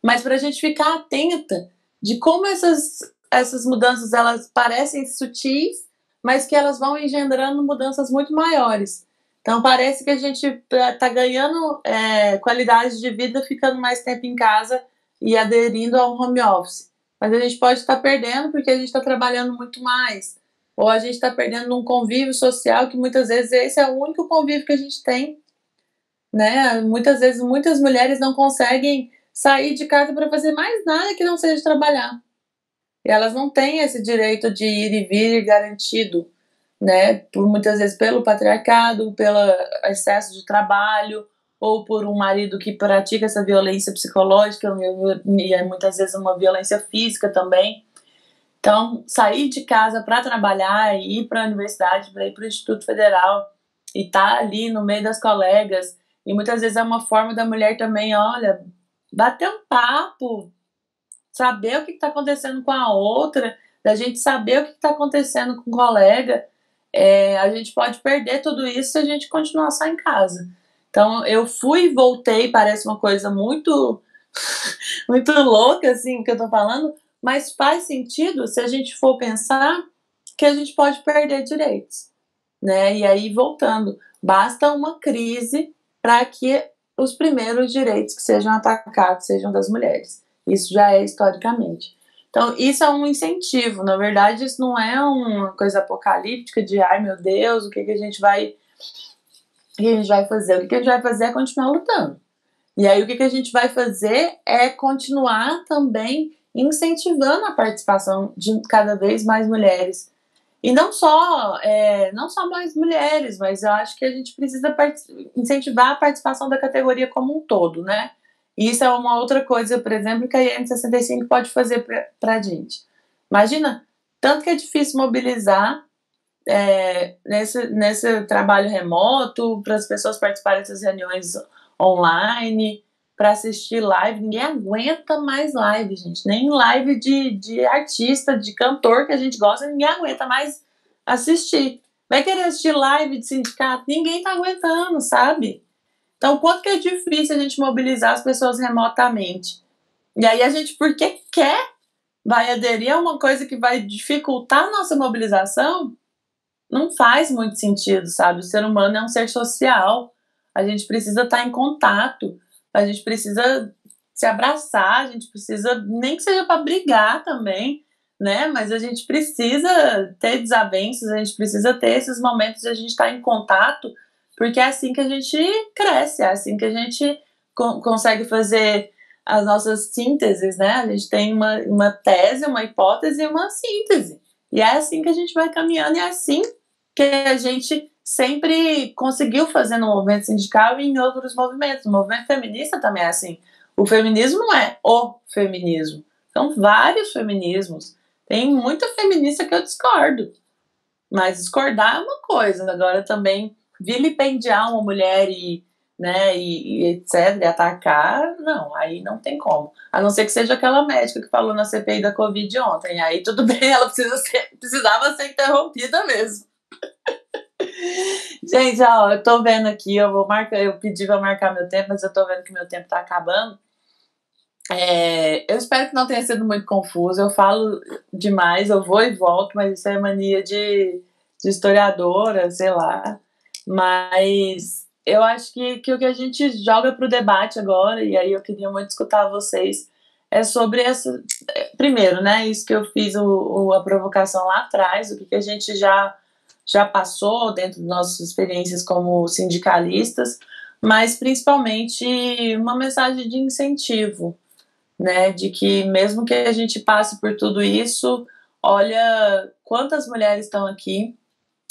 mas para a gente ficar atenta de como essas mudanças, elas parecem sutis, mas que elas vão engendrando mudanças muito maiores. Então parece que a gente está ganhando qualidade de vida ficando mais tempo em casa e aderindo ao home office. Mas a gente pode estar perdendo porque a gente está trabalhando muito mais. Ou a gente está perdendo um convívio social que muitas vezes esse é o único convívio que a gente tem. Né? Muitas vezes muitas mulheres não conseguem sair de casa para fazer mais nada que não seja trabalhar. E elas não têm esse direito de ir e vir garantido, né? Muitas vezes pelo patriarcado, pelo excesso de trabalho, ou por um marido que pratica essa violência psicológica e muitas vezes uma violência física também. Então, sair de casa para trabalhar, ir para a universidade, para ir para o Instituto Federal e estar ali no meio das colegas, e muitas vezes é uma forma da mulher também, olha, bater um papo, saber o que está acontecendo com a outra, da gente saber o que está acontecendo com o colega. A gente pode perder tudo isso se a gente continuar só em casa. Então, eu fui e voltei, parece uma coisa muito, muito louca, assim, que eu tô falando, mas faz sentido se a gente for pensar que a gente pode perder direitos, né? E aí, voltando, basta uma crise para que os primeiros direitos que sejam atacados sejam das mulheres. Isso já é historicamente. Então, isso é um incentivo. Na verdade, isso não é uma coisa apocalíptica de, ai meu Deus, o que a gente vai fazer? O que a gente vai fazer é continuar lutando. E aí, o que a gente vai fazer é continuar também incentivando a participação de cada vez mais mulheres. E não só mais mulheres, mas eu acho que a gente precisa incentivar a participação da categoria como um todo, né? E isso é uma outra coisa, por exemplo, que a IN 65 pode fazer para a gente. Imagina, tanto que é difícil mobilizar nesse trabalho remoto, para as pessoas participarem dessas reuniões online, para assistir live. Ninguém aguenta mais live, gente. Nem live de artista, de cantor que a gente gosta, ninguém aguenta mais assistir. Vai querer assistir live de sindicato? Ninguém tá aguentando, sabe? Então, quanto que é difícil a gente mobilizar as pessoas remotamente. E aí a gente, porque quer, vai aderir a uma coisa que vai dificultar a nossa mobilização? Não faz muito sentido, sabe? O ser humano é um ser social. A gente precisa estar em contato. A gente precisa se abraçar. A gente precisa, nem que seja para brigar também, né? Mas a gente precisa ter desavenças. A gente precisa ter esses momentos de a gente estar em contato, porque é assim que a gente cresce. É assim que a gente consegue fazer as nossas sínteses, né? A gente tem uma tese, uma hipótese e uma síntese. E é assim que a gente vai caminhando, e é assim que a gente sempre conseguiu fazer no movimento sindical e em outros movimentos. O movimento feminista também é assim. O feminismo não é o feminismo. São vários feminismos. Tem muita feminista que eu discordo. Mas discordar é uma coisa. Agora também vilipendiar uma mulher e etc, e atacar, não, aí não tem como. A não ser que seja aquela médica que falou na CPI da Covid ontem. Aí tudo bem, ela precisava ser interrompida mesmo. Gente, ó, eu tô vendo aqui, eu pedi pra marcar meu tempo, mas eu tô vendo que meu tempo tá acabando. Eu espero que não tenha sido muito confuso. Eu falo demais, eu vou e volto, mas isso é mania de historiadora, sei lá. Mas eu acho que o que a gente joga pro debate agora, e aí eu queria muito escutar vocês, é sobre essa. Primeiro, né? Isso que eu fiz a provocação lá atrás, o que a gente já passou dentro das nossas experiências como sindicalistas, mas principalmente uma mensagem de incentivo, né, de que mesmo que a gente passe por tudo isso, olha quantas mulheres estão aqui,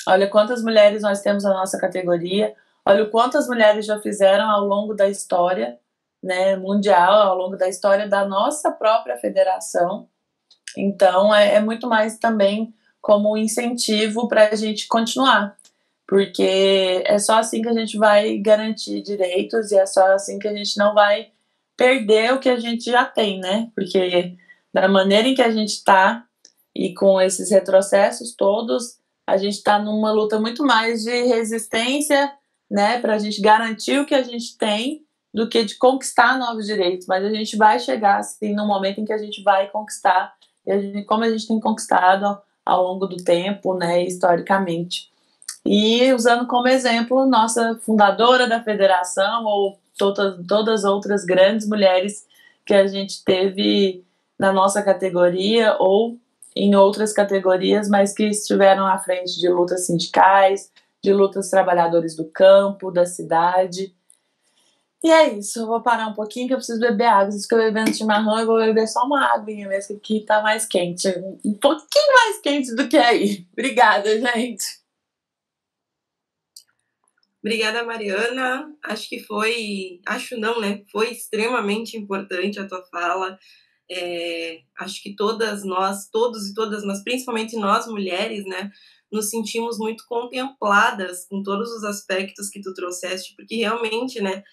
olha quantas mulheres nós temos na nossa categoria, olha o quantas mulheres já fizeram ao longo da história, né, mundial, ao longo da história da nossa própria federação. Então é muito mais também como um incentivo para a gente continuar, porque é só assim que a gente vai garantir direitos e é só assim que a gente não vai perder o que a gente já tem, né? Porque da maneira em que a gente está e com esses retrocessos todos, a gente está numa luta muito mais de resistência, né? Para a gente garantir o que a gente tem do que de conquistar novos direitos. Mas a gente vai chegar assim num momento em que a gente vai conquistar, e como a gente tem conquistado ao longo do tempo, né? Historicamente. E usando como exemplo nossa fundadora da federação ou todas as outras grandes mulheres que a gente teve na nossa categoria ou em outras categorias, mas que estiveram à frente de lutas sindicais, de lutas dos trabalhadores do campo, da cidade. E é isso, eu vou parar um pouquinho que eu preciso beber água. Se eu bebendo chimarrão, eu vou beber só uma aguinha mesmo, que tá mais quente. Um pouquinho mais quente do que aí. Obrigada, gente. Obrigada, Mariana. Acho não, né? Foi extremamente importante a tua fala. Acho que todas nós, todos e todas nós, principalmente nós mulheres, né, nos sentimos muito contempladas com todos os aspectos que tu trouxeste, porque realmente, né,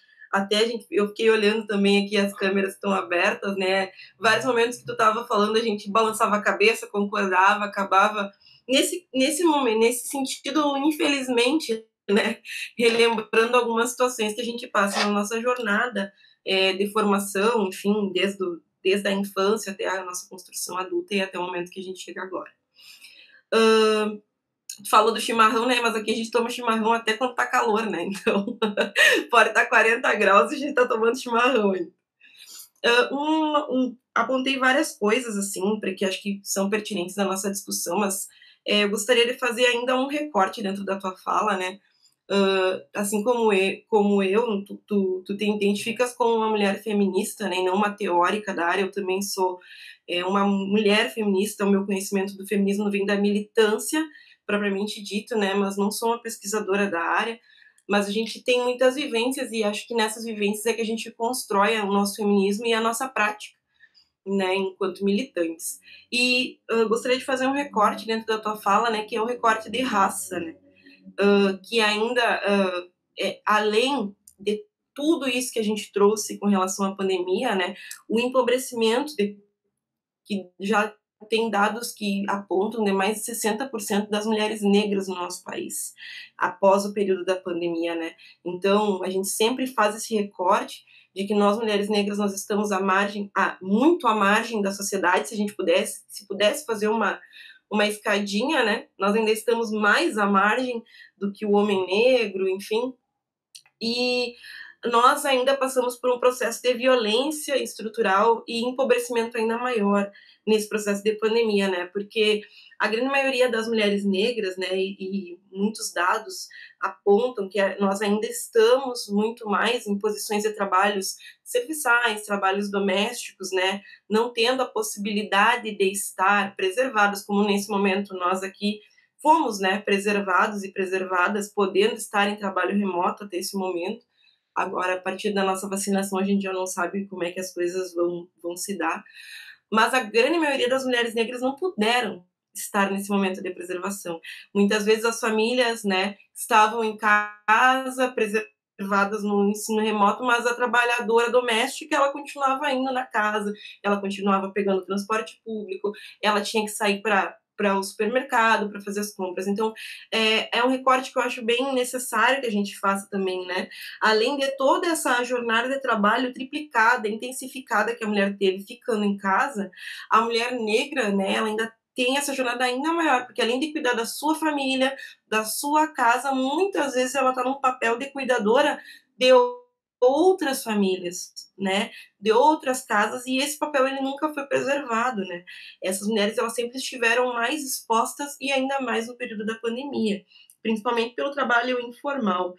eu fiquei olhando também aqui, as câmeras estão abertas, né, vários momentos que tu estava falando, a gente balançava a cabeça, concordava, acabava, nesse momento, nesse sentido, infelizmente, né, relembrando algumas situações que a gente passa na nossa jornada de formação, enfim, desde a infância até a nossa construção adulta e até o momento que a gente chega agora. Tu falou do chimarrão, né? Mas aqui a gente toma chimarrão até quando tá calor, né? Então, pode estar 40 graus e a gente tá tomando chimarrão ainda. Apontei várias coisas, assim, que acho que são pertinentes na nossa discussão, mas eu gostaria de fazer ainda um recorte dentro da tua fala, né? Assim como eu tu te identificas como uma mulher feminista, né, e não uma teórica da área. Eu também sou uma mulher feminista. O meu conhecimento do feminismo vem da militância, propriamente dito, né, mas não sou uma pesquisadora da área. Mas a gente tem muitas vivências e acho que nessas vivências é que a gente constrói o nosso feminismo e a nossa prática, né, enquanto militantes. E gostaria de fazer um recorte dentro da tua fala, né, que é o recorte de raça, né, que ainda, além de tudo isso que a gente trouxe com relação à pandemia, né, o empobrecimento que já tem dados que apontam de mais de 60% das mulheres negras no nosso país, após o período da pandemia, né? Então, a gente sempre faz esse recorte de que nós, mulheres negras, nós estamos à margem, muito à margem da sociedade. Se a gente pudesse fazer uma escadinha, né? Nós ainda estamos mais à margem do que o homem negro, enfim. E nós ainda passamos por um processo de violência estrutural e empobrecimento ainda maior nesse processo de pandemia, né? Porque a grande maioria das mulheres negras, né, e muitos dados apontam que nós ainda estamos muito mais em posições de trabalhos serviçais, trabalhos domésticos, né, não tendo a possibilidade de estar preservadas, como nesse momento nós aqui fomos, né, preservados e preservadas, podendo estar em trabalho remoto até esse momento. Agora, a partir da nossa vacinação, a gente já não sabe como é que as coisas vão se dar. Mas a grande maioria das mulheres negras não puderam estar nesse momento de preservação. Muitas vezes as famílias, né, estavam em casa, preservadas no ensino remoto, mas a trabalhadora doméstica, ela continuava indo na casa, ela continuava pegando transporte público, ela tinha que sair para o supermercado, para fazer as compras. Então, é um recorte que eu acho bem necessário que a gente faça também, né? Além de toda essa jornada de trabalho triplicada, intensificada que a mulher teve ficando em casa, a mulher negra, né, ela ainda tem essa jornada ainda maior, porque além de cuidar da sua família, da sua casa, muitas vezes ela está num papel de cuidadora de outras famílias, né, de outras casas, e esse papel ele nunca foi preservado, né. Essas mulheres elas sempre estiveram mais expostas e ainda mais no período da pandemia, principalmente pelo trabalho informal,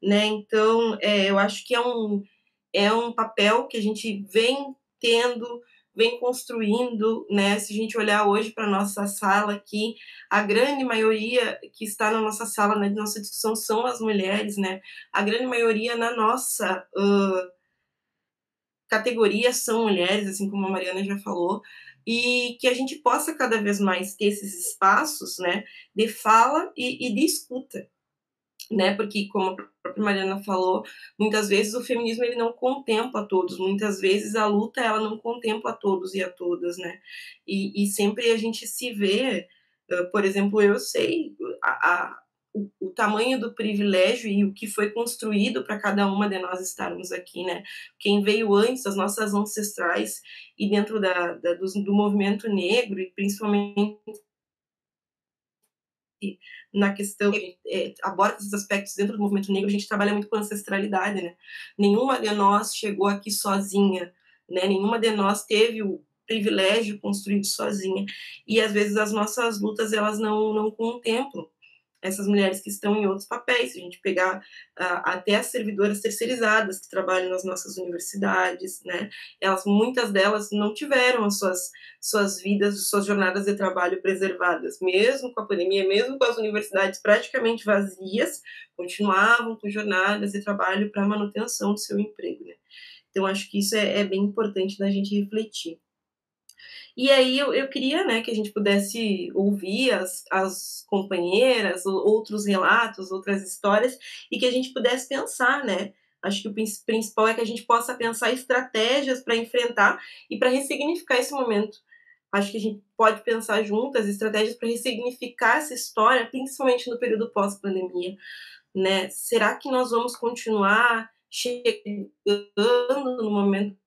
né. Então, eu acho que é um papel que a gente vem tendo, vem construindo, né? Se a gente olhar hoje para a nossa sala aqui, a grande maioria que está na nossa sala, na nossa discussão, são as mulheres, né? A grande maioria na nossa categoria são mulheres, assim como a Mariana já falou, e que a gente possa cada vez mais ter esses espaços, né, de fala e de escuta, né? Porque, como a própria Mariana falou, muitas vezes o feminismo ele não contempla todos, muitas vezes a luta ela não contempla todos e a todas, né? E sempre a gente se vê, por exemplo, eu sei o tamanho do privilégio e o que foi construído para cada uma de nós estarmos aqui, né? Quem veio antes, as nossas ancestrais, e dentro do movimento negro, e principalmente na questão, aborda esses aspectos dentro do movimento negro, a gente trabalha muito com ancestralidade, né? Nenhuma de nós chegou aqui sozinha, né? Nenhuma de nós teve o privilégio construído sozinha. E às vezes as nossas lutas elas não contemplam essas mulheres que estão em outros papéis, se a gente pegar até as servidoras terceirizadas que trabalham nas nossas universidades, né? Muitas delas não tiveram as suas vidas, suas jornadas de trabalho preservadas, mesmo com a pandemia, mesmo com as universidades praticamente vazias, continuavam com jornadas de trabalho para manutenção do seu emprego, né? Então, acho que isso é bem importante da gente refletir. E aí eu queria, né, que a gente pudesse ouvir as companheiras, outros relatos, outras histórias, e que a gente pudesse pensar, né? Acho que o principal é que a gente possa pensar estratégias para enfrentar e para ressignificar esse momento. Acho que a gente pode pensar juntas estratégias para ressignificar essa história, principalmente no período pós-pandemia, né? Será que nós vamos continuar chegando no momento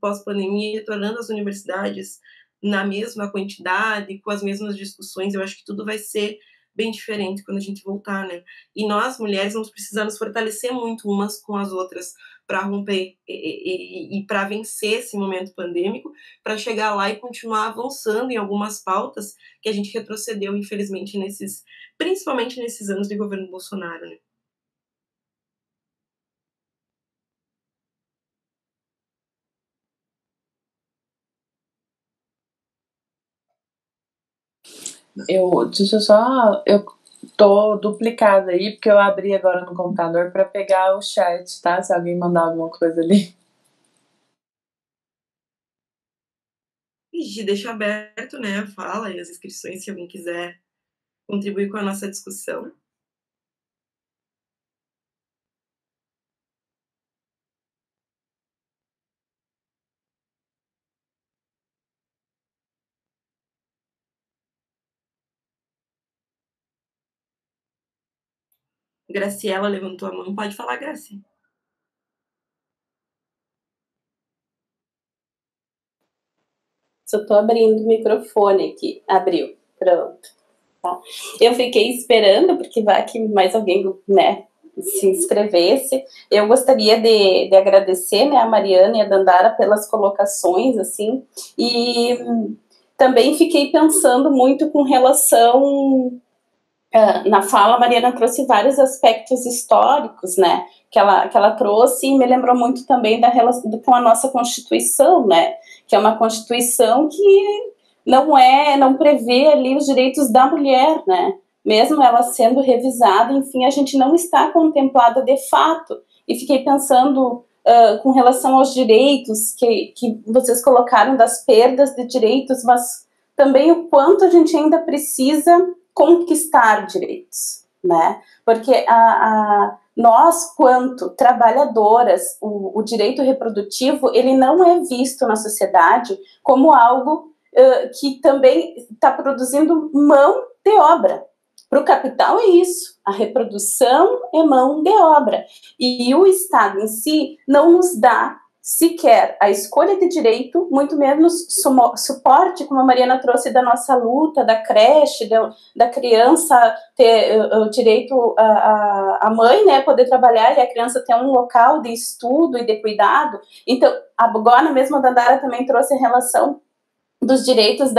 pós-pandemia, retornando às universidades na mesma quantidade, com as mesmas discussões? Eu acho que tudo vai ser bem diferente quando a gente voltar, né? E nós, mulheres, vamos precisar nos fortalecer muito umas com as outras para romper e para vencer esse momento pandêmico, para chegar lá e continuar avançando em algumas pautas que a gente retrocedeu, infelizmente, principalmente nesses anos de governo Bolsonaro, né? Deixa eu só, eu tô duplicada aí, porque eu abri agora no computador para pegar o chat, tá? Se alguém mandar alguma coisa ali. E deixa aberto, né, a fala e as inscrições, se alguém quiser contribuir com a nossa discussão. Graciela levantou a mão. Pode falar, Graci. Só estou abrindo o microfone aqui. Abriu. Pronto. Tá. Eu fiquei esperando, porque vai que mais alguém, né, se inscrevesse. Eu gostaria de agradecer, né, a Mariana e a Dandara pelas colocações, assim, e também fiquei pensando muito com relação na fala. A Mariana trouxe vários aspectos históricos, né, que ela trouxe, e me lembrou muito também da relação com a nossa Constituição, né, que é uma Constituição que não prevê ali os direitos da mulher, né, mesmo ela sendo revisada, enfim, a gente não está contemplada de fato. E fiquei pensando com relação aos direitos que vocês colocaram, das perdas de direitos, mas também o quanto a gente ainda precisa conquistar direitos, né? Porque nós, quanto trabalhadoras, o direito reprodutivo, ele não é visto na sociedade como algo que também está produzindo mão de obra. Para o capital é isso, a reprodução é mão de obra. E o Estado em si não nos dá sequer a escolha de direito, muito menos suporte, como a Mariana trouxe da nossa luta, da creche, da criança ter o direito a mãe, né, poder trabalhar, e a criança ter um local de estudo e de cuidado. Então, agora mesmo a Dandara também trouxe a relação dos direitos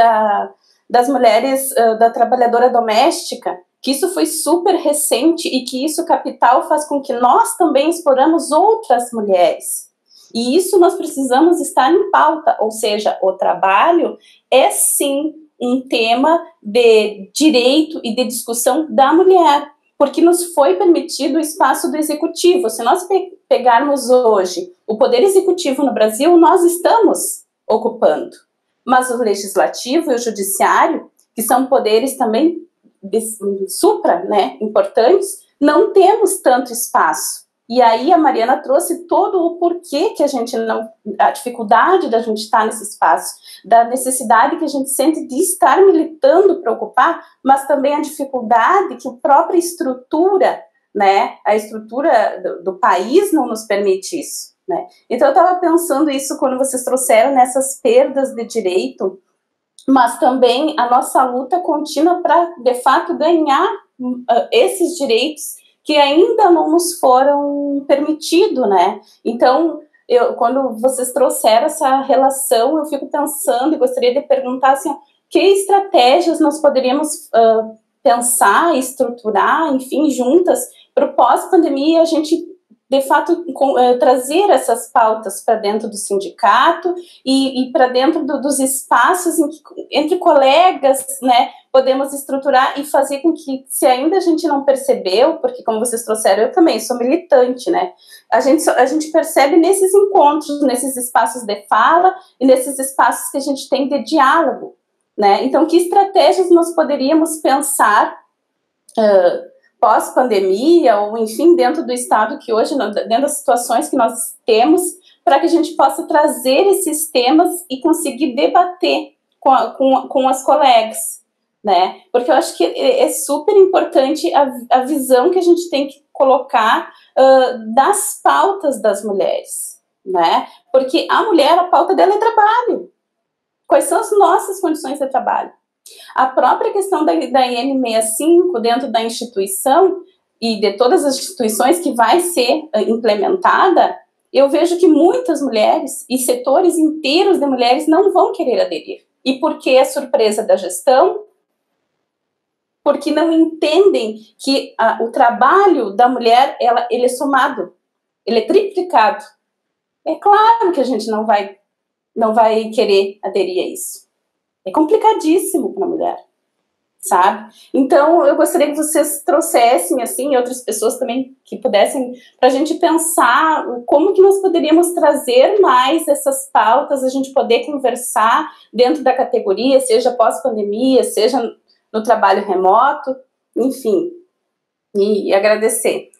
das mulheres, da trabalhadora doméstica, que isso foi super recente e que isso, capital, faz com que nós também exploramos outras mulheres. E isso nós precisamos estar em pauta, ou seja, o trabalho é sim um tema de direito e de discussão da mulher, porque nos foi permitido o espaço do executivo. Se nós pegarmos hoje o poder executivo no Brasil, nós estamos ocupando. Mas o legislativo e o judiciário, que são poderes também supra, né, importantes, não temos tanto espaço. E aí a Mariana trouxe todo o porquê que a gente não, a dificuldade da gente estar nesse espaço, da necessidade que a gente sente de estar militando para ocupar, mas também a dificuldade que a própria estrutura, né, a estrutura do país não nos permite isso, né? Então eu estava pensando isso quando vocês trouxeram nessas perdas de direito, mas também a nossa luta contínua para, de fato, ganhar esses direitos que ainda não nos foram permitidos, né? Então, quando vocês trouxeram essa relação, eu fico pensando e gostaria de perguntar assim, que estratégias nós poderíamos pensar, estruturar, enfim, juntas, para o pós-pandemia a gente, de fato, trazer essas pautas para dentro do sindicato e para dentro dos espaços em que, entre colegas, né, podemos estruturar e fazer com que, se ainda a gente não percebeu, porque como vocês trouxeram, eu também sou militante, né, a gente percebe nesses encontros, nesses espaços de fala e nesses espaços que a gente tem de diálogo, né, então que estratégias nós poderíamos pensar pós-pandemia, ou enfim, dentro do estado que hoje, dentro das situações que nós temos, para que a gente possa trazer esses temas e conseguir debater com as colegas, né? Porque eu acho que é super importante a visão que a gente tem que colocar das pautas das mulheres, né? Porque a mulher, a pauta dela é trabalho. Quais são as nossas condições de trabalho? A própria questão da IN65 dentro da instituição e de todas as instituições que vai ser implementada, eu vejo que muitas mulheres e setores inteiros de mulheres não vão querer aderir. E por que a surpresa da gestão? Porque não entendem que o trabalho da mulher, ele é somado, ele é triplicado. É claro que a gente não vai querer aderir a isso. É complicadíssimo para a mulher, sabe? Então, eu gostaria que vocês trouxessem, assim, outras pessoas também que pudessem, para a gente pensar como que nós poderíamos trazer mais essas pautas, a gente poder conversar dentro da categoria, seja pós-pandemia, seja no trabalho remoto, enfim, e agradecer.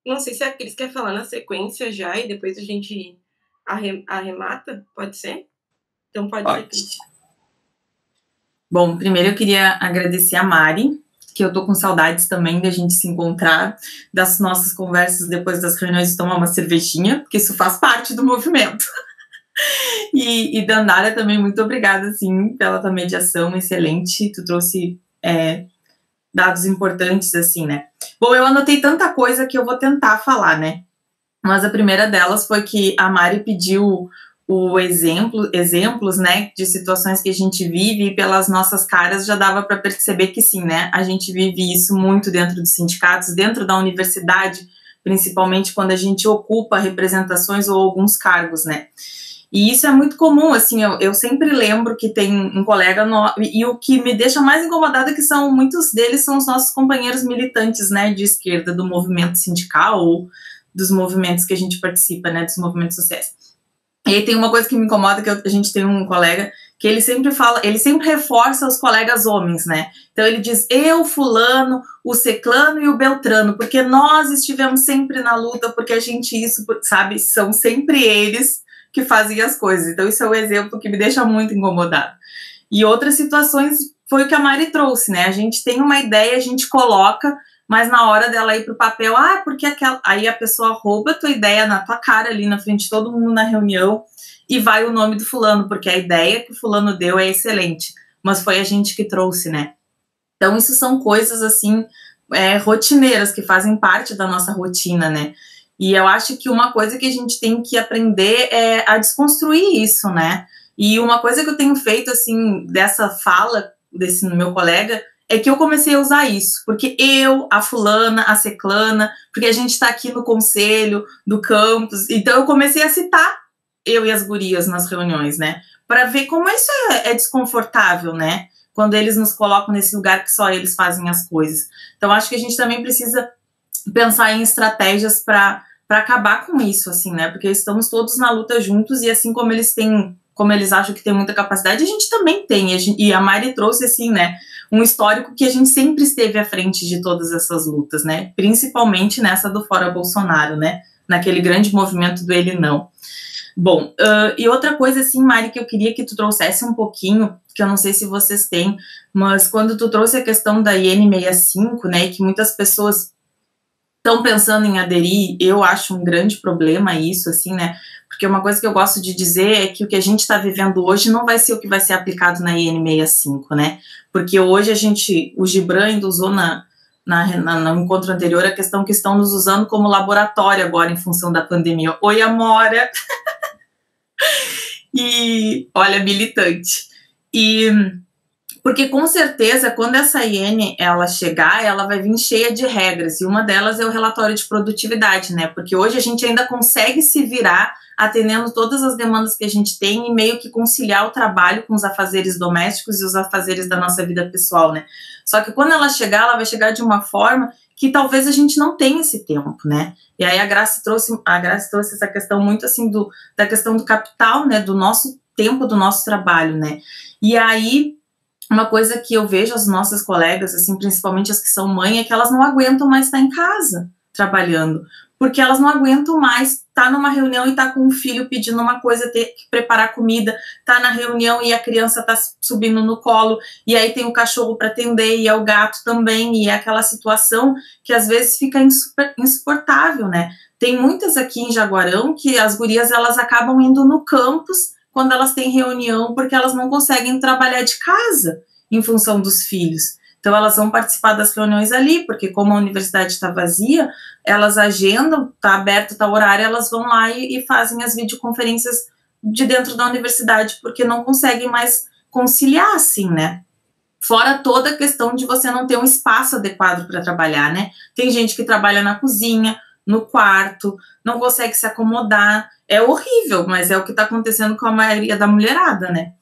Não sei se a Cris quer falar na sequência já e depois a gente arremata, pode ser? Então pode ser, Cris. Bom, primeiro eu queria agradecer a Mari, que eu tô com saudades também da gente se encontrar, das nossas conversas depois das reuniões de tomar uma cervejinha, porque isso faz parte do movimento. E Dandara também, muito obrigada, assim, pela tua mediação excelente, tu trouxe dados importantes, assim, né. Bom, eu anotei tanta coisa que eu vou tentar falar, né, mas a primeira delas foi que a Mari pediu exemplos, né, de situações que a gente vive, e pelas nossas caras já dava para perceber que sim, né, a gente vive isso muito dentro dos sindicatos, dentro da universidade, principalmente quando a gente ocupa representações ou alguns cargos, né. E isso é muito comum, assim, eu sempre lembro que tem um colega, e o que me deixa mais incomodada é que muitos deles são os nossos companheiros militantes, né, de esquerda, do movimento sindical ou dos movimentos que a gente participa, né, dos movimentos sociais. E aí tem uma coisa que me incomoda, que a gente tem um colega que ele sempre reforça os colegas homens, né? Então ele diz, eu, fulano, o ciclano e o beltrano, porque nós estivemos sempre na luta, porque a gente sabe, são sempre eles que fazem as coisas. Então isso é um exemplo que me deixa muito incomodado. E outras situações foi o que a Mari trouxe, né? A gente tem uma ideia, a gente coloca, mas na hora dela ir pro papel, porque aí a pessoa rouba a tua ideia na tua cara ali na frente de todo mundo na reunião e vai o nome do fulano, porque a ideia que o fulano deu é excelente, mas foi a gente que trouxe, né? Então isso são coisas assim, rotineiras, que fazem parte da nossa rotina, né? E eu acho que uma coisa que a gente tem que aprender é a desconstruir isso, né? E uma coisa que eu tenho feito, assim, dessa fala desse meu colega, é que eu comecei a usar isso, porque eu, a fulana, a ciclana, porque a gente tá aqui no conselho do campus, então eu comecei a citar eu e as gurias nas reuniões, né, para ver como isso é desconfortável, né, quando eles nos colocam nesse lugar que só eles fazem as coisas. Então acho que a gente também precisa pensar em estratégias para acabar com isso, assim, né, porque estamos todos na luta juntos, e assim como eles acham que tem muita capacidade, a gente também tem, e a Mari trouxe, assim, né, um histórico que a gente sempre esteve à frente de todas essas lutas, né, principalmente nessa do Fora Bolsonaro, né, naquele grande movimento do Ele Não. Bom, e outra coisa, assim, Mari, que eu queria que tu trouxesse um pouquinho, que eu não sei se vocês têm, mas quando tu trouxe a questão da IN 65, né, que muitas pessoas estão pensando em aderir, eu acho um grande problema isso, assim, né, porque uma coisa que eu gosto de dizer é que o que a gente está vivendo hoje não vai ser o que vai ser aplicado na IN 65, né, porque hoje o Gibran ainda usou no encontro anterior a questão que estão nos usando como laboratório agora em função da pandemia. Oi, Amora! E, olha, militante. E porque com certeza quando essa IN ela chegar, ela vai vir cheia de regras, e uma delas é o relatório de produtividade, né, porque hoje a gente ainda consegue se virar atendendo todas as demandas que a gente tem e meio que conciliar o trabalho com os afazeres domésticos e os afazeres da nossa vida pessoal, né, só que quando ela vai chegar de uma forma que talvez a gente não tenha esse tempo, né, e aí a Graça trouxe essa questão muito assim da questão do capital, né, do nosso tempo, do nosso trabalho, né, e aí uma coisa que eu vejo as nossas colegas, assim, principalmente as que são mãe, é que elas não aguentam mais estar em casa trabalhando, porque elas não aguentam mais estar numa reunião e estar com um filho pedindo uma coisa, ter que preparar comida, estar na reunião e a criança está subindo no colo, e aí tem o cachorro para atender, e é o gato também, e é aquela situação que às vezes fica insuportável, né? Tem muitas aqui em Jaguarão que as gurias, elas acabam indo no campus quando elas têm reunião, porque elas não conseguem trabalhar de casa em função dos filhos. Então elas vão participar das reuniões ali, porque como a universidade está vazia, elas agendam, está aberto, está horário, elas vão lá e fazem as videoconferências de dentro da universidade, porque não conseguem mais conciliar assim, né? Fora toda a questão de você não ter um espaço adequado para trabalhar, né? Tem gente que trabalha na cozinha, no quarto, não consegue se acomodar. É horrível, mas é o que está acontecendo com a maioria da mulherada, né?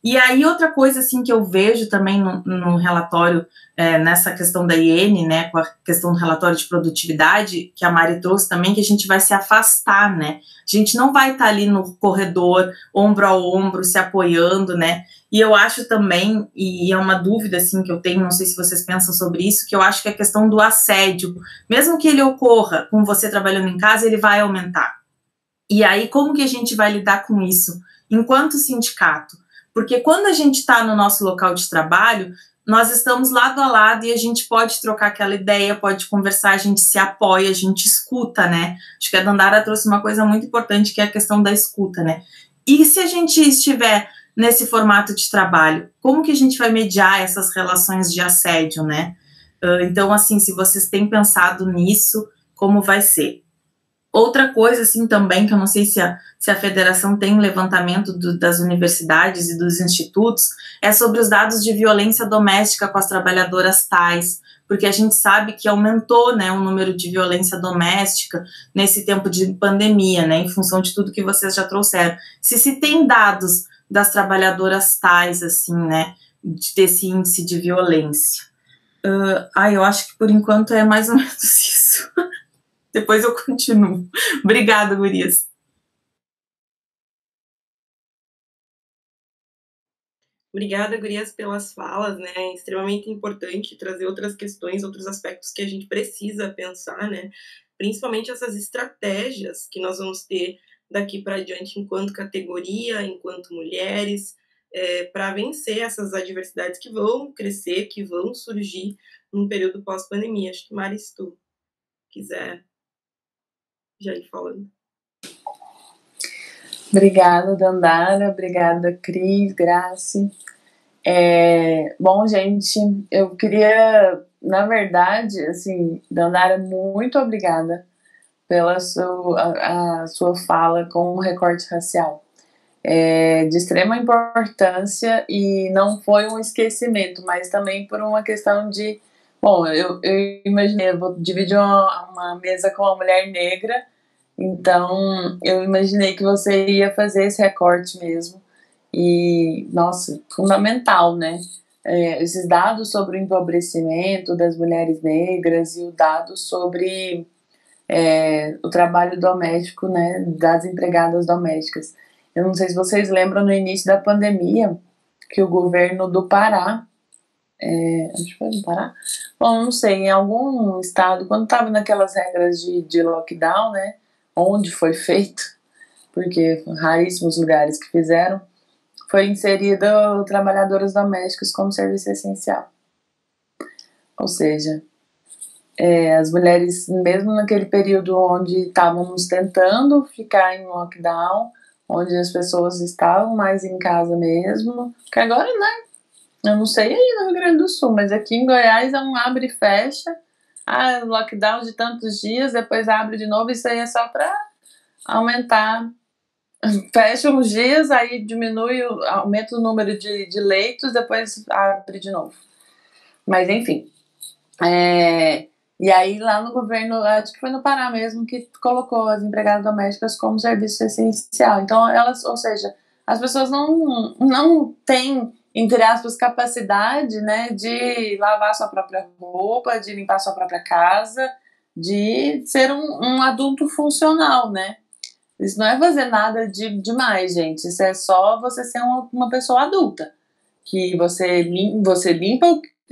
E aí outra coisa assim que eu vejo também no relatório, nessa questão da IN, né, com a questão do relatório de produtividade, que a Mari trouxe também, que a gente vai se afastar, né? A gente não vai estar ali no corredor, ombro a ombro, se apoiando, né? E eu acho também, e é uma dúvida assim que eu tenho, não sei se vocês pensam sobre isso, que eu acho que a questão do assédio, mesmo que ele ocorra com você trabalhando em casa, ele vai aumentar. E aí como que a gente vai lidar com isso enquanto sindicato. Porque quando a gente está no nosso local de trabalho, nós estamos lado a lado e a gente pode trocar aquela ideia, pode conversar, a gente se apoia, a gente escuta, né? Acho que a Dandara trouxe uma coisa muito importante, que é a questão da escuta, né? E se a gente estiver nesse formato de trabalho, como que a gente vai mediar essas relações de assédio, né? Então, assim, se vocês têm pensado nisso, como vai ser? Outra coisa, assim, também, que eu não sei se a federação tem um levantamento das universidades e dos institutos, é sobre os dados de violência doméstica com as trabalhadoras tais, porque a gente sabe que aumentou, né, o número de violência doméstica nesse tempo de pandemia, né, em função de tudo que vocês já trouxeram. Se tem dados das trabalhadoras tais, assim, né, desse índice de violência. Eu acho que por enquanto é mais ou menos isso. Depois eu continuo. Obrigada, gurias. Obrigada, gurias, pelas falas, né? É extremamente importante trazer outras questões, outros aspectos que a gente precisa pensar, né? Principalmente essas estratégias que nós vamos ter daqui para adiante enquanto categoria, enquanto mulheres, para vencer essas adversidades que vão crescer, que vão surgir num período pós-pandemia. Acho que, Mari, se tu quiser já ir falando. Obrigada, Dandara. Obrigada, Cris, Grace. Bom, gente, eu queria, na verdade, assim, Dandara, muito obrigada pela a sua fala com o recorte racial. De extrema importância e não foi um esquecimento, mas também por uma questão de... Bom, eu imaginei, eu vou dividir uma mesa com uma mulher negra, então eu imaginei que você ia fazer esse recorte mesmo. E, nossa, fundamental, né? Esses dados sobre o empobrecimento das mulheres negras e o dado sobre o trabalho doméstico, né, das empregadas domésticas. Eu não sei se vocês lembram, no início da pandemia, que o governo do Pará, acho que foi no Pará? Bom, não sei, em algum estado, quando estava naquelas regras de lockdown, né, onde foi feito, porque raríssimos lugares que fizeram, foi inserido trabalhadoras domésticas como serviço essencial. Ou seja, as mulheres, mesmo naquele período onde estávamos tentando ficar em lockdown, onde as pessoas estavam mais em casa mesmo, que agora, né, eu não sei aí no Rio Grande do Sul, mas aqui em Goiás é um abre e fecha, lockdown de tantos dias, depois abre de novo, isso aí é só para aumentar. Fecha uns dias, aí diminui, aumenta o número de leitos, depois abre de novo. Mas enfim. E aí lá no governo, acho que foi no Pará mesmo, que colocou as empregadas domésticas como serviço essencial. Então elas, ou seja, as pessoas não têm, entre aspas, capacidade, né, de lavar sua própria roupa, de limpar sua própria casa, de ser um adulto funcional, né? Isso não é fazer nada demais, gente. Isso é só você ser uma pessoa adulta. Que você limpa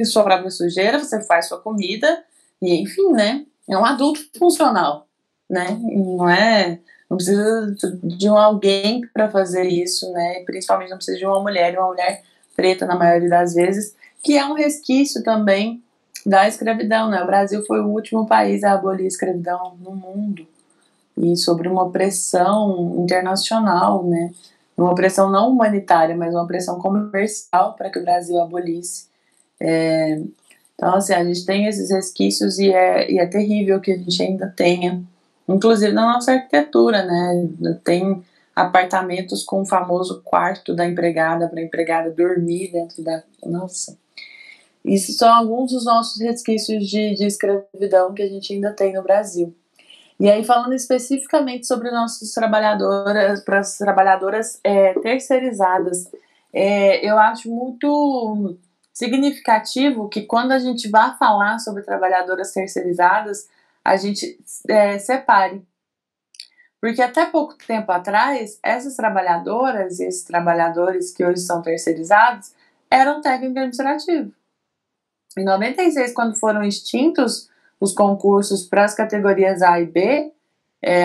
sua própria sujeira, você faz sua comida, e enfim, né? É um adulto funcional, né? Não precisa de alguém para fazer isso, né? Principalmente não precisa de uma mulher preta na maioria das vezes, que é um resquício também da escravidão, né? O Brasil foi o último país a abolir a escravidão no mundo. E sobre uma opressão internacional, né? Uma opressão não humanitária, mas uma opressão comercial para que o Brasil abolisse. Então, assim, a gente tem esses resquícios e é terrível que a gente ainda tenha, inclusive na nossa arquitetura, né? Tem apartamentos com o famoso quarto da empregada, para a empregada dormir dentro da... Nossa! Isso são alguns dos nossos resquícios de escravidão que a gente ainda tem no Brasil. E aí, falando especificamente sobre nossas trabalhadoras, para as trabalhadoras terceirizadas, eu acho muito significativo que quando a gente vai falar sobre trabalhadoras terceirizadas, a gente separe. Porque até pouco tempo atrás, essas trabalhadoras e esses trabalhadores que hoje são terceirizados eram técnico administrativo. Em 96, quando foram extintos os concursos para as categorias A e B,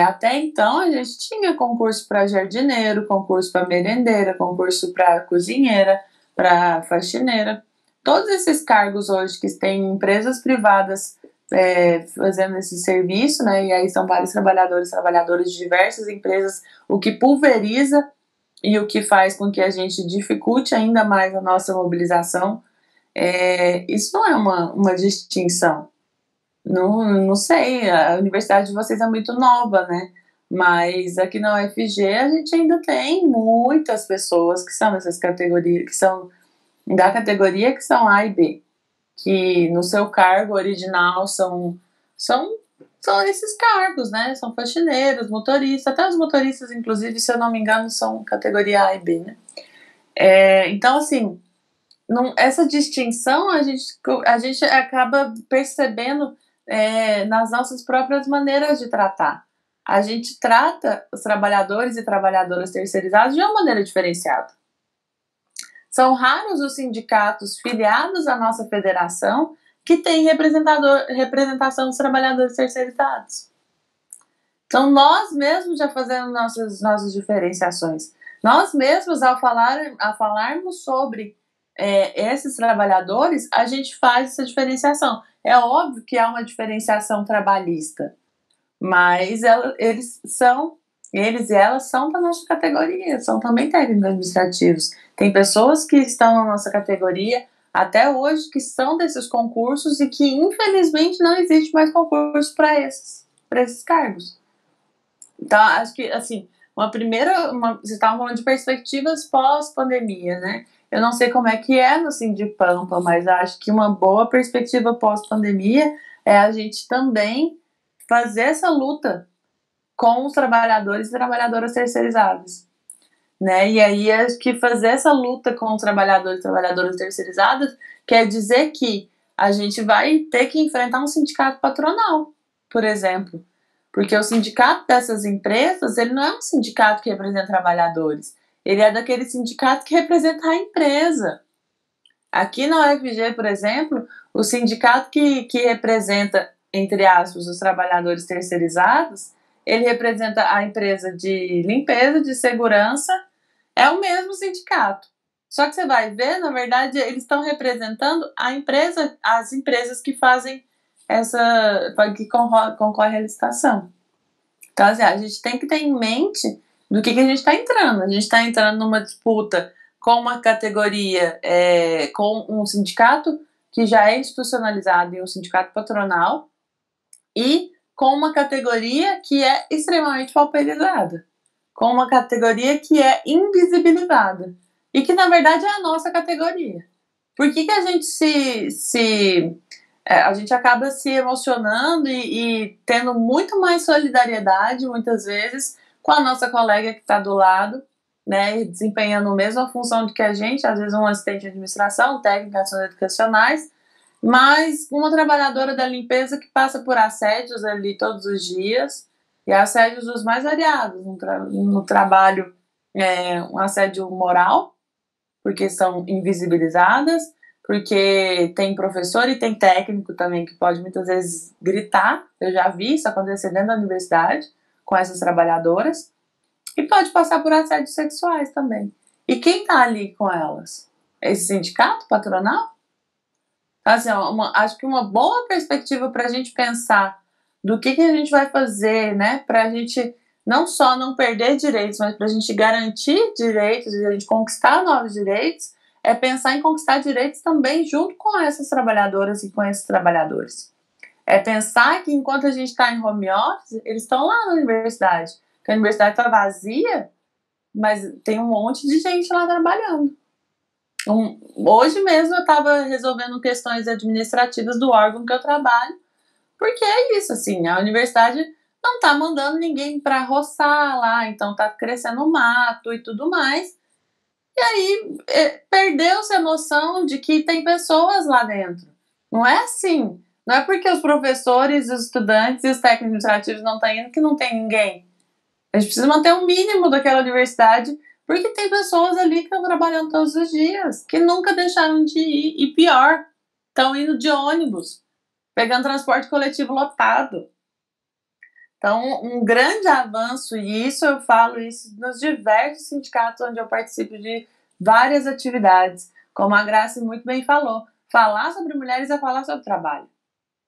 Até então a gente tinha concurso para jardineiro, concurso para merendeira, concurso para cozinheira, para faxineira. Todos esses cargos hoje que tem empresas privadas fazendo esse serviço, né? E aí são vários trabalhadores, trabalhadoras de diversas empresas, o que pulveriza e o que faz com que a gente dificulte ainda mais a nossa mobilização. Isso não é uma distinção. Não sei, a universidade de vocês é muito nova, né? Mas aqui na UFG a gente ainda tem muitas pessoas que são nessas categorias, que são da categoria que são A e B, que no seu cargo original são esses cargos, né? São faxineiros, motoristas, até os motoristas, inclusive, se eu não me engano, são categoria A e B, né? Então, assim, essa distinção a gente acaba percebendo nas nossas próprias maneiras de tratar. A gente trata os trabalhadores e trabalhadoras terceirizados de uma maneira diferenciada. São raros os sindicatos filiados à nossa federação que têm representação dos trabalhadores terceirizados. Então, nós mesmos já fazemos nossas diferenciações. Nós mesmos, ao falarmos sobre esses trabalhadores, a gente faz essa diferenciação. É óbvio que há uma diferenciação trabalhista, mas eles e elas são da nossa categoria, são também técnicos administrativos. Tem pessoas que estão na nossa categoria até hoje que são desses concursos e que infelizmente não existe mais concurso para esses cargos. Então, acho que, assim, vocês estavam falando de perspectivas pós-pandemia, né? Eu não sei como é que é no Sindipampa, mas acho que uma boa perspectiva pós-pandemia é a gente também fazer essa luta com os trabalhadores e trabalhadoras terceirizadas, né? E aí acho que fazer essa luta com os trabalhadores e trabalhadoras terceirizadas quer dizer que a gente vai ter que enfrentar um sindicato patronal, por exemplo, porque o sindicato dessas empresas, ele não é um sindicato que representa trabalhadores, ele é daquele sindicato que representa a empresa. Aqui na UFG, por exemplo, o sindicato que representa, entre aspas, os trabalhadores terceirizados, ele representa a empresa de limpeza, de segurança, é o mesmo sindicato. Só que você vai ver, na verdade, eles estão representando as empresas que fazem que concorre à licitação. Então, assim, a gente tem que ter em mente do que a gente está entrando. A gente está entrando numa disputa com uma categoria, com um sindicato que já é institucionalizado em um sindicato patronal e com uma categoria que é extremamente pauperizada, com uma categoria que é invisibilizada e que, na verdade, é a nossa categoria. Por que a gente a gente acaba se emocionando e tendo muito mais solidariedade, muitas vezes, com a nossa colega que está do lado, né, desempenhando a mesma função do que a gente, às vezes um assistente de administração, técnico em ações educacionais, mas uma trabalhadora da limpeza que passa por assédios ali todos os dias, e assédios dos mais variados, no trabalho, um assédio moral, porque são invisibilizadas, porque tem professor e tem técnico também que pode muitas vezes gritar. Eu já vi isso acontecer dentro da universidade com essas trabalhadoras, e pode passar por assédios sexuais também. E quem está ali com elas? Esse sindicato patronal? Assim, acho que uma boa perspectiva para a gente pensar do que a gente vai fazer, né, para a gente não só não perder direitos, mas para a gente garantir direitos e a gente conquistar novos direitos, é pensar em conquistar direitos também junto com essas trabalhadoras e com esses trabalhadores. É pensar que enquanto a gente está em home office, eles estão lá na universidade, que a universidade está vazia, mas tem um monte de gente lá trabalhando. Hoje mesmo eu estava resolvendo questões administrativas do órgão que eu trabalho, porque é isso, assim, a universidade não está mandando ninguém para roçar lá, então está crescendo mato e tudo mais, e aí perdeu-se a noção de que tem pessoas lá dentro. Não é assim, não é porque os professores, os estudantes e os técnicos administrativos não estão indo que não tem ninguém. A gente precisa manter o mínimo daquela universidade, porque tem pessoas ali que estão trabalhando todos os dias, que nunca deixaram de ir, e pior, estão indo de ônibus, pegando transporte coletivo lotado. Então, um grande avanço, e isso eu falo isso nos diversos sindicatos onde eu participo de várias atividades, como a Graça muito bem falou, falar sobre mulheres é falar sobre trabalho.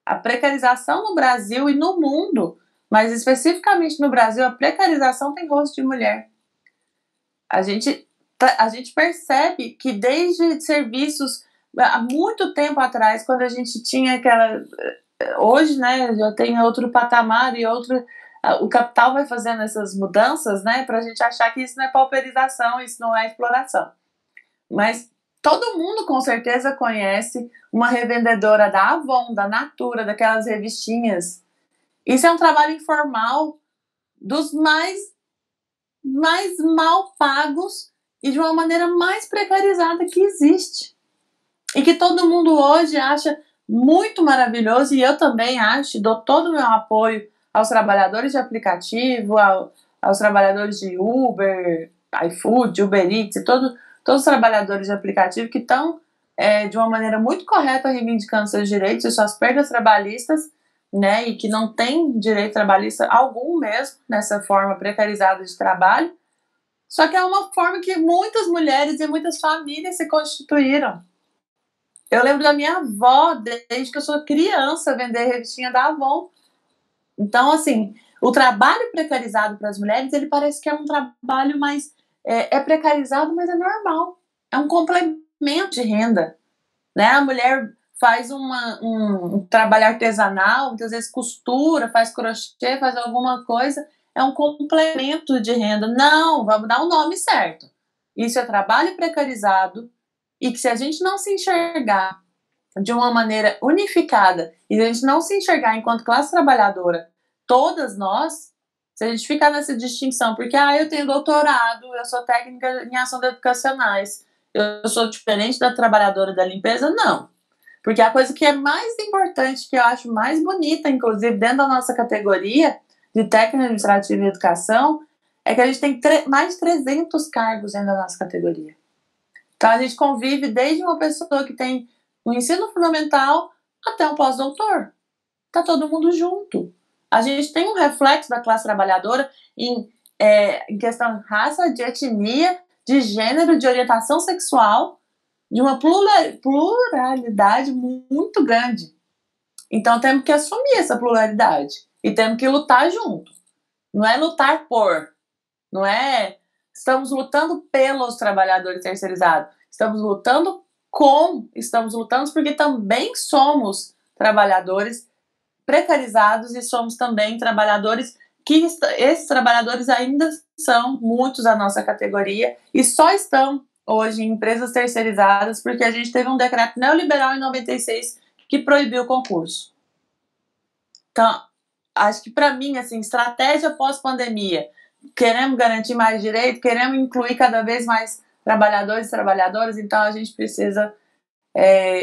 A precarização no Brasil e no mundo, mas especificamente no Brasil, a precarização tem rosto de mulher. A gente percebe que desde serviços, há muito tempo atrás, quando a gente tinha aquela... Hoje, né, já tem outro patamar e outro... O capital vai fazendo essas mudanças, né, para a gente achar que isso não é pauperização, isso não é exploração. Mas todo mundo com certeza conhece uma revendedora da Avon, da Natura, daquelas revistinhas. Isso é um trabalho informal dos mais mal pagos e de uma maneira mais precarizada que existe. E que todo mundo hoje acha muito maravilhoso, e eu também acho, dou todo o meu apoio aos trabalhadores de aplicativo, aos trabalhadores de Uber, iFood, Uber Eats, e todos os trabalhadores de aplicativo que estão de uma maneira muito correta reivindicando seus direitos e suas perdas trabalhistas, né, e que não tem direito trabalhista algum mesmo nessa forma precarizada de trabalho. Só que é uma forma que muitas mulheres e muitas famílias se constituíram. Eu lembro da minha avó, desde que eu sou criança, vender revistinha da Avon. Então, assim, o trabalho precarizado para as mulheres, ele parece que é um trabalho mais... É precarizado, mas é normal. É um complemento de renda. Né? A mulher faz um trabalho artesanal, muitas vezes costura, faz crochê, faz alguma coisa, é um complemento de renda. Não, vamos dar o nome certo. Isso é trabalho precarizado, e que se a gente não se enxergar de uma maneira unificada, e a gente não se enxergar enquanto classe trabalhadora, todas nós, se a gente ficar nessa distinção, porque eu tenho doutorado, eu sou técnica em ações educacionais, eu sou diferente da trabalhadora da limpeza, não. Porque a coisa que é mais importante, que eu acho mais bonita, inclusive dentro da nossa categoria de técnica administrativa e educação, é que a gente tem mais de 300 cargos dentro da nossa categoria. Então a gente convive desde uma pessoa que tem um ensino fundamental até um pós-doutor. Tá todo mundo junto. A gente tem um reflexo da classe trabalhadora em questão de raça, de etnia, de gênero, de orientação sexual, de uma pluralidade muito grande. Então temos que assumir essa pluralidade e temos que lutar junto. Não é lutar por, não é estamos lutando pelos trabalhadores terceirizados, estamos lutando porque também somos trabalhadores precarizados e somos também trabalhadores que esses trabalhadores ainda são muitos da nossa categoria e só estão hoje em empresas terceirizadas porque a gente teve um decreto neoliberal em 96 que proibiu o concurso. Então, acho que para mim, assim, estratégia pós-pandemia, queremos garantir mais direito, queremos incluir cada vez mais trabalhadores e trabalhadoras, então a gente precisa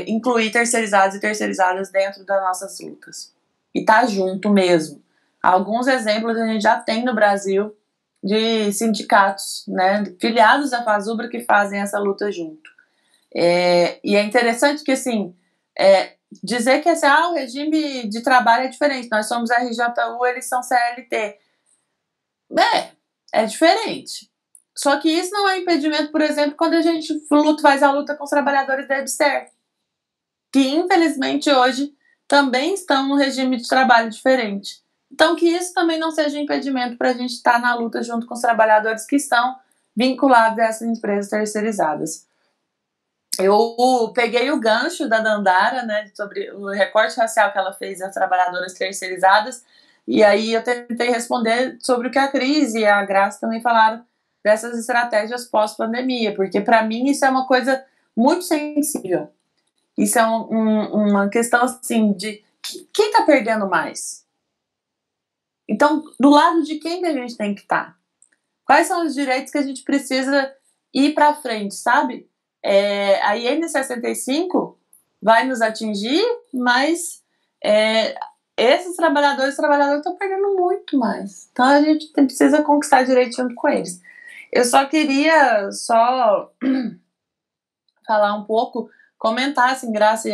incluir terceirizados e terceirizadas dentro das nossas lutas. E tá junto mesmo. Alguns exemplos a gente já tem no Brasil de sindicatos, né, filiados à Fazubra que fazem essa luta junto. E é interessante que, assim, dizer que o regime de trabalho é diferente, nós somos RJU, eles são CLT. É diferente. Só que isso não é impedimento, por exemplo, quando a gente faz a luta com os trabalhadores da EBSER, que infelizmente hoje também estão num regime de trabalho diferente. Então que isso também não seja impedimento para a gente estar na luta junto com os trabalhadores que estão vinculados a essas empresas terceirizadas. Eu peguei o gancho da Dandara, né, sobre o recorte racial que ela fez às trabalhadoras terceirizadas, e aí eu tentei responder sobre o que a Cris e a Graça também falaram dessas estratégias pós-pandemia, porque para mim isso é uma coisa muito sensível. Isso é uma questão assim de quem está perdendo mais? Então, do lado de quem que a gente tem que estar? Quais são os direitos que a gente precisa ir para frente, sabe? A IN 65 vai nos atingir, mas esses trabalhadores estão perdendo muito mais. Então a gente precisa conquistar direito junto com eles. Eu só queria falar um pouco, comentar, assim, Graça,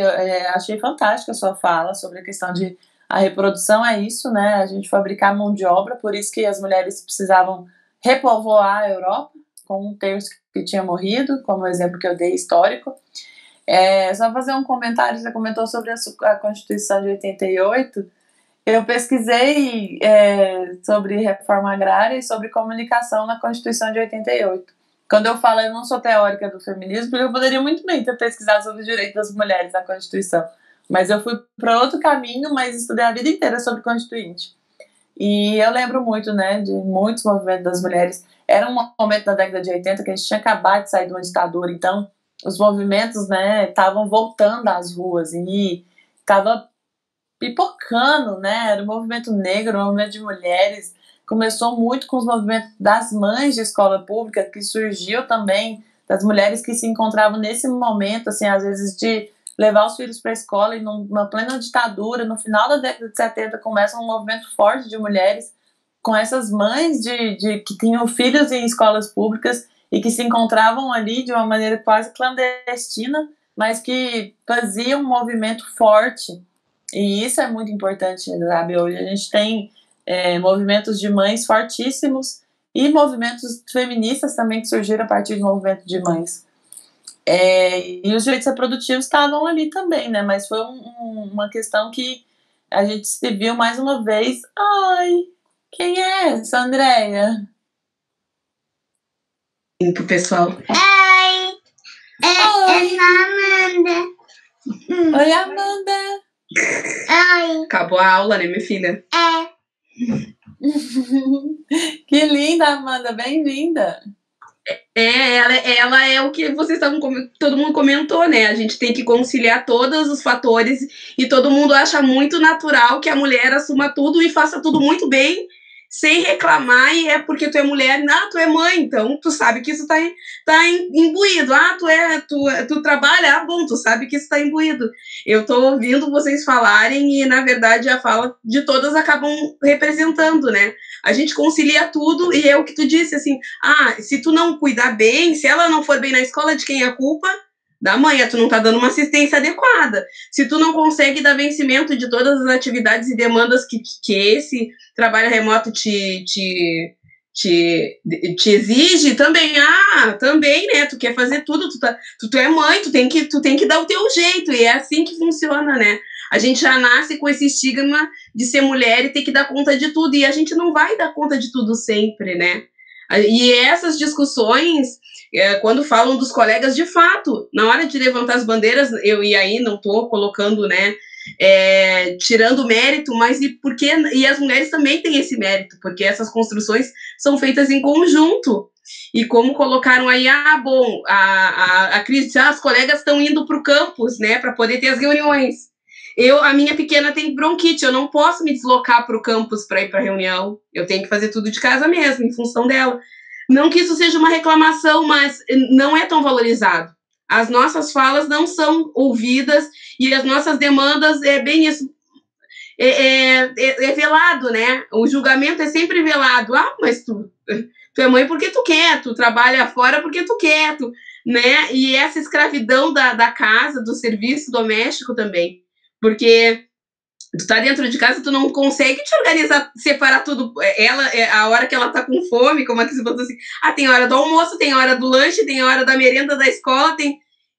achei fantástica a sua fala sobre a questão de A reprodução é isso, né? A gente fabricar mão de obra, por isso que as mulheres precisavam repovoar a Europa, com 1/3 que tinha morrido, como o exemplo que eu dei histórico. Só fazer um comentário, você comentou sobre a Constituição de 88. Eu pesquisei sobre reforma agrária e sobre comunicação na Constituição de 88. Quando eu falo, eu não sou teórica do feminismo, porque eu poderia muito bem ter pesquisado sobre os direitos das mulheres na Constituição. Mas eu fui para outro caminho, mas estudei a vida inteira sobre Constituinte. E eu lembro muito, né, de muitos movimentos das mulheres. Era um momento da década de 80 que a gente tinha acabado de sair de uma ditadura, então os movimentos, né, estavam voltando às ruas e estava pipocando, né, era um movimento negro, um movimento de mulheres. Começou muito com os movimentos das mães de escola pública, que surgiu também das mulheres que se encontravam nesse momento, assim, às vezes de levar os filhos para a escola e numa plena ditadura, no final da década de 70 começa um movimento forte de mulheres com essas mães que tinham filhos em escolas públicas e que se encontravam ali de uma maneira quase clandestina, mas que faziam um movimento forte. E isso é muito importante, sabe? Hoje a gente tem movimentos de mães fortíssimos e movimentos feministas também que surgiram a partir do movimento de mães. E os direitos reprodutivos estavam ali também, né? Mas foi uma questão que a gente se viu mais uma vez. Ai, quem é essa, Andréia? Pro pessoal. Oi! É a Amanda. Oi, Amanda! Oi! Acabou a aula, né, minha filha? Que linda, Amanda! Bem-vinda! Ela é o que vocês estavam, todo mundo comentou, né? A gente tem que conciliar todos os fatores e todo mundo acha muito natural que a mulher assuma tudo e faça tudo muito bem, sem reclamar, e é porque tu é mulher, tu é mãe, então tu sabe que isso tá imbuído. Tu trabalha, bom, tu sabe que isso tá imbuído. Eu tô ouvindo vocês falarem e, na verdade, a fala de todas acabam representando, né? A gente concilia tudo e é o que tu disse, assim, se tu não cuidar bem, se ela não for bem na escola, de quem é a culpa? Da mãe, tu não tá dando uma assistência adequada. Se tu não consegue dar vencimento de todas as atividades e demandas que esse trabalho remoto te exige, também, né, tu quer fazer tudo, tu é mãe, tu tem que dar o teu jeito, e é assim que funciona, né? A gente já nasce com esse estigma de ser mulher e ter que dar conta de tudo, e a gente não vai dar conta de tudo sempre, né? E essas discussões, quando falam dos colegas, de fato, na hora de levantar as bandeiras, eu e aí não estou colocando, né, tirando mérito, mas e as mulheres também têm esse mérito, porque essas construções são feitas em conjunto. E como colocaram aí, a Cris, as colegas estão indo para o campus, né, para poder ter as reuniões. A minha pequena tem bronquite, eu não posso me deslocar para o campus para ir para a reunião, eu tenho que fazer tudo de casa mesmo, em função dela. Não que isso seja uma reclamação, mas não é tão valorizado. As nossas falas não são ouvidas e as nossas demandas é bem isso. É velado, né? O julgamento é sempre velado. Mas tu é mãe porque tu quer, tu trabalha fora porque tu quer, né? E essa escravidão da casa, do serviço doméstico também. Porque tu tá dentro de casa, tu não consegue te organizar, separar tudo. A hora que ela tá com fome, como aqui você falou assim, tem a hora do almoço, tem a hora do lanche, tem a hora da merenda da escola,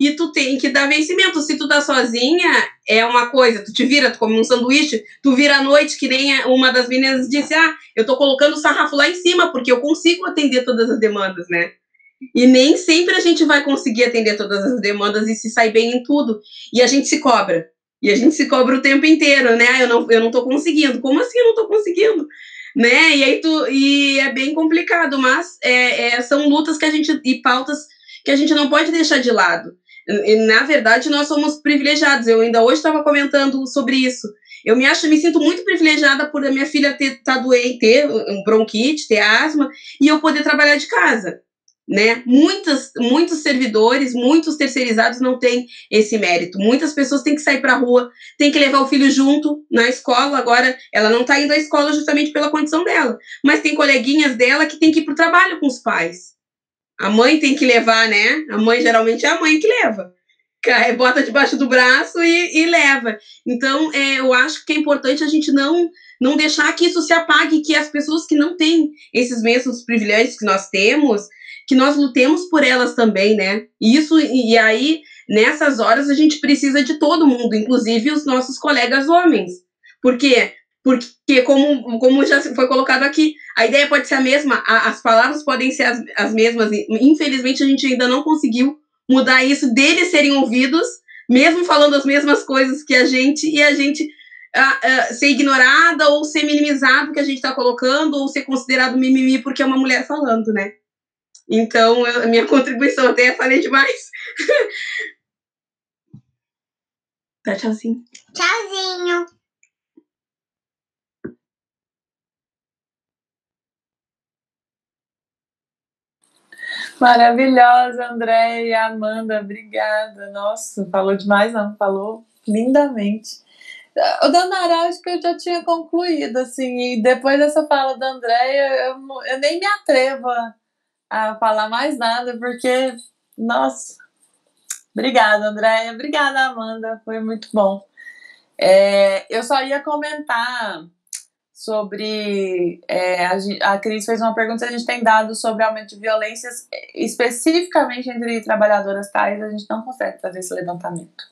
e tu tem que dar vencimento. Se tu tá sozinha, é uma coisa, tu te vira, tu come um sanduíche, tu vira à noite, que nem uma das meninas disse, eu tô colocando o sarrafo lá em cima, porque eu consigo atender todas as demandas, né? E nem sempre a gente vai conseguir atender todas as demandas e se sair bem em tudo. E a gente se cobra. E a gente se cobra o tempo inteiro, né? Eu não tô conseguindo. Como assim eu não tô conseguindo? Né? E aí e é bem complicado, mas são lutas e pautas que a gente não pode deixar de lado. E, na verdade, nós somos privilegiados. Eu ainda hoje estava comentando sobre isso. Eu me sinto muito privilegiada por a minha filha tá doente, ter um bronquite, ter asma, e eu poder trabalhar de casa. Né? Muitos servidores, muitos terceirizados não têm esse mérito. Muitas pessoas têm que sair para a rua, têm que levar o filho junto na escola. Agora, ela não está indo à escola justamente pela condição dela, mas tem coleguinhas dela que têm que ir para o trabalho com os pais. A mãe tem que levar, né? A mãe, geralmente, é a mãe que leva. bota debaixo do braço e leva. Então, eu acho que é importante a gente não deixar que isso se apague, que as pessoas que não têm esses mesmos privilégios que nós temos, que nós lutemos por elas também, né? E aí, nessas horas, a gente precisa de todo mundo, inclusive os nossos colegas homens. Por quê? Porque, como já foi colocado aqui, a ideia pode ser a mesma, as palavras podem ser as mesmas, e infelizmente a gente ainda não conseguiu mudar isso, deles serem ouvidos, mesmo falando as mesmas coisas que a gente, e a gente ser ignorada ou ser minimizado porque a gente está colocando, ou ser considerado mimimi porque é uma mulher falando, né? Então, a minha contribuição, até falei demais. Tá, tchauzinho. Tchauzinho. Maravilhosa, Andréia, Amanda, obrigada. Nossa, falou demais, não, falou lindamente. O da Nara, acho que eu já tinha concluído, assim, e depois dessa fala da Andréia, eu nem me atrevo a falar mais nada, porque, nossa, obrigada, Andréia, obrigada, Amanda, foi muito bom. Eu só ia comentar sobre, a Cris fez uma pergunta, se a gente tem dados sobre aumento de violências, especificamente entre trabalhadoras tais, a gente não consegue fazer esse levantamento.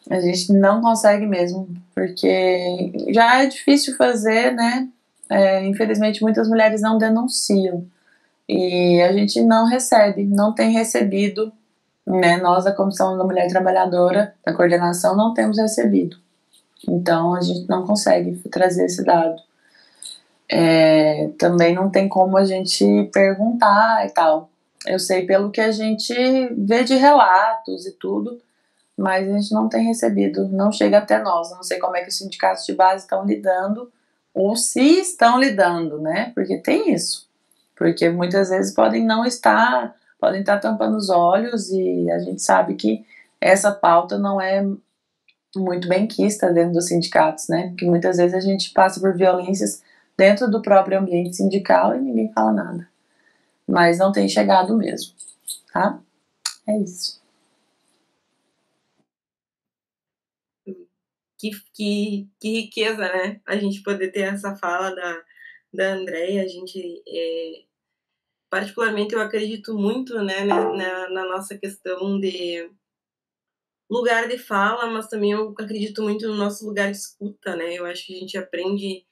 A gente não consegue mesmo, porque já é difícil fazer, né? Infelizmente, muitas mulheres não denunciam. E a gente não recebe, não tem recebido, né? Nós, da Comissão da Mulher Trabalhadora, da coordenação, não temos recebido. Então, a gente não consegue trazer esse dado. Também não tem como a gente perguntar e tal. Eu sei pelo que a gente vê de relatos e tudo, mas a gente não tem recebido, não chega até nós. Não sei como é que os sindicatos de base estão lidando, ou se estão lidando, né? Porque tem isso. Porque muitas vezes podem estar tampando os olhos, e a gente sabe que essa pauta não é muito benquista dentro dos sindicatos, né? Porque muitas vezes a gente passa por violências dentro do próprio ambiente sindical e ninguém fala nada. Mas não tem chegado mesmo, tá? É isso. Que riqueza, né? A gente poder ter essa fala da Andréia. A gente, particularmente, eu acredito muito, né, na nossa questão de lugar de fala, mas também eu acredito muito no nosso lugar de escuta, né? Eu acho que a gente aprende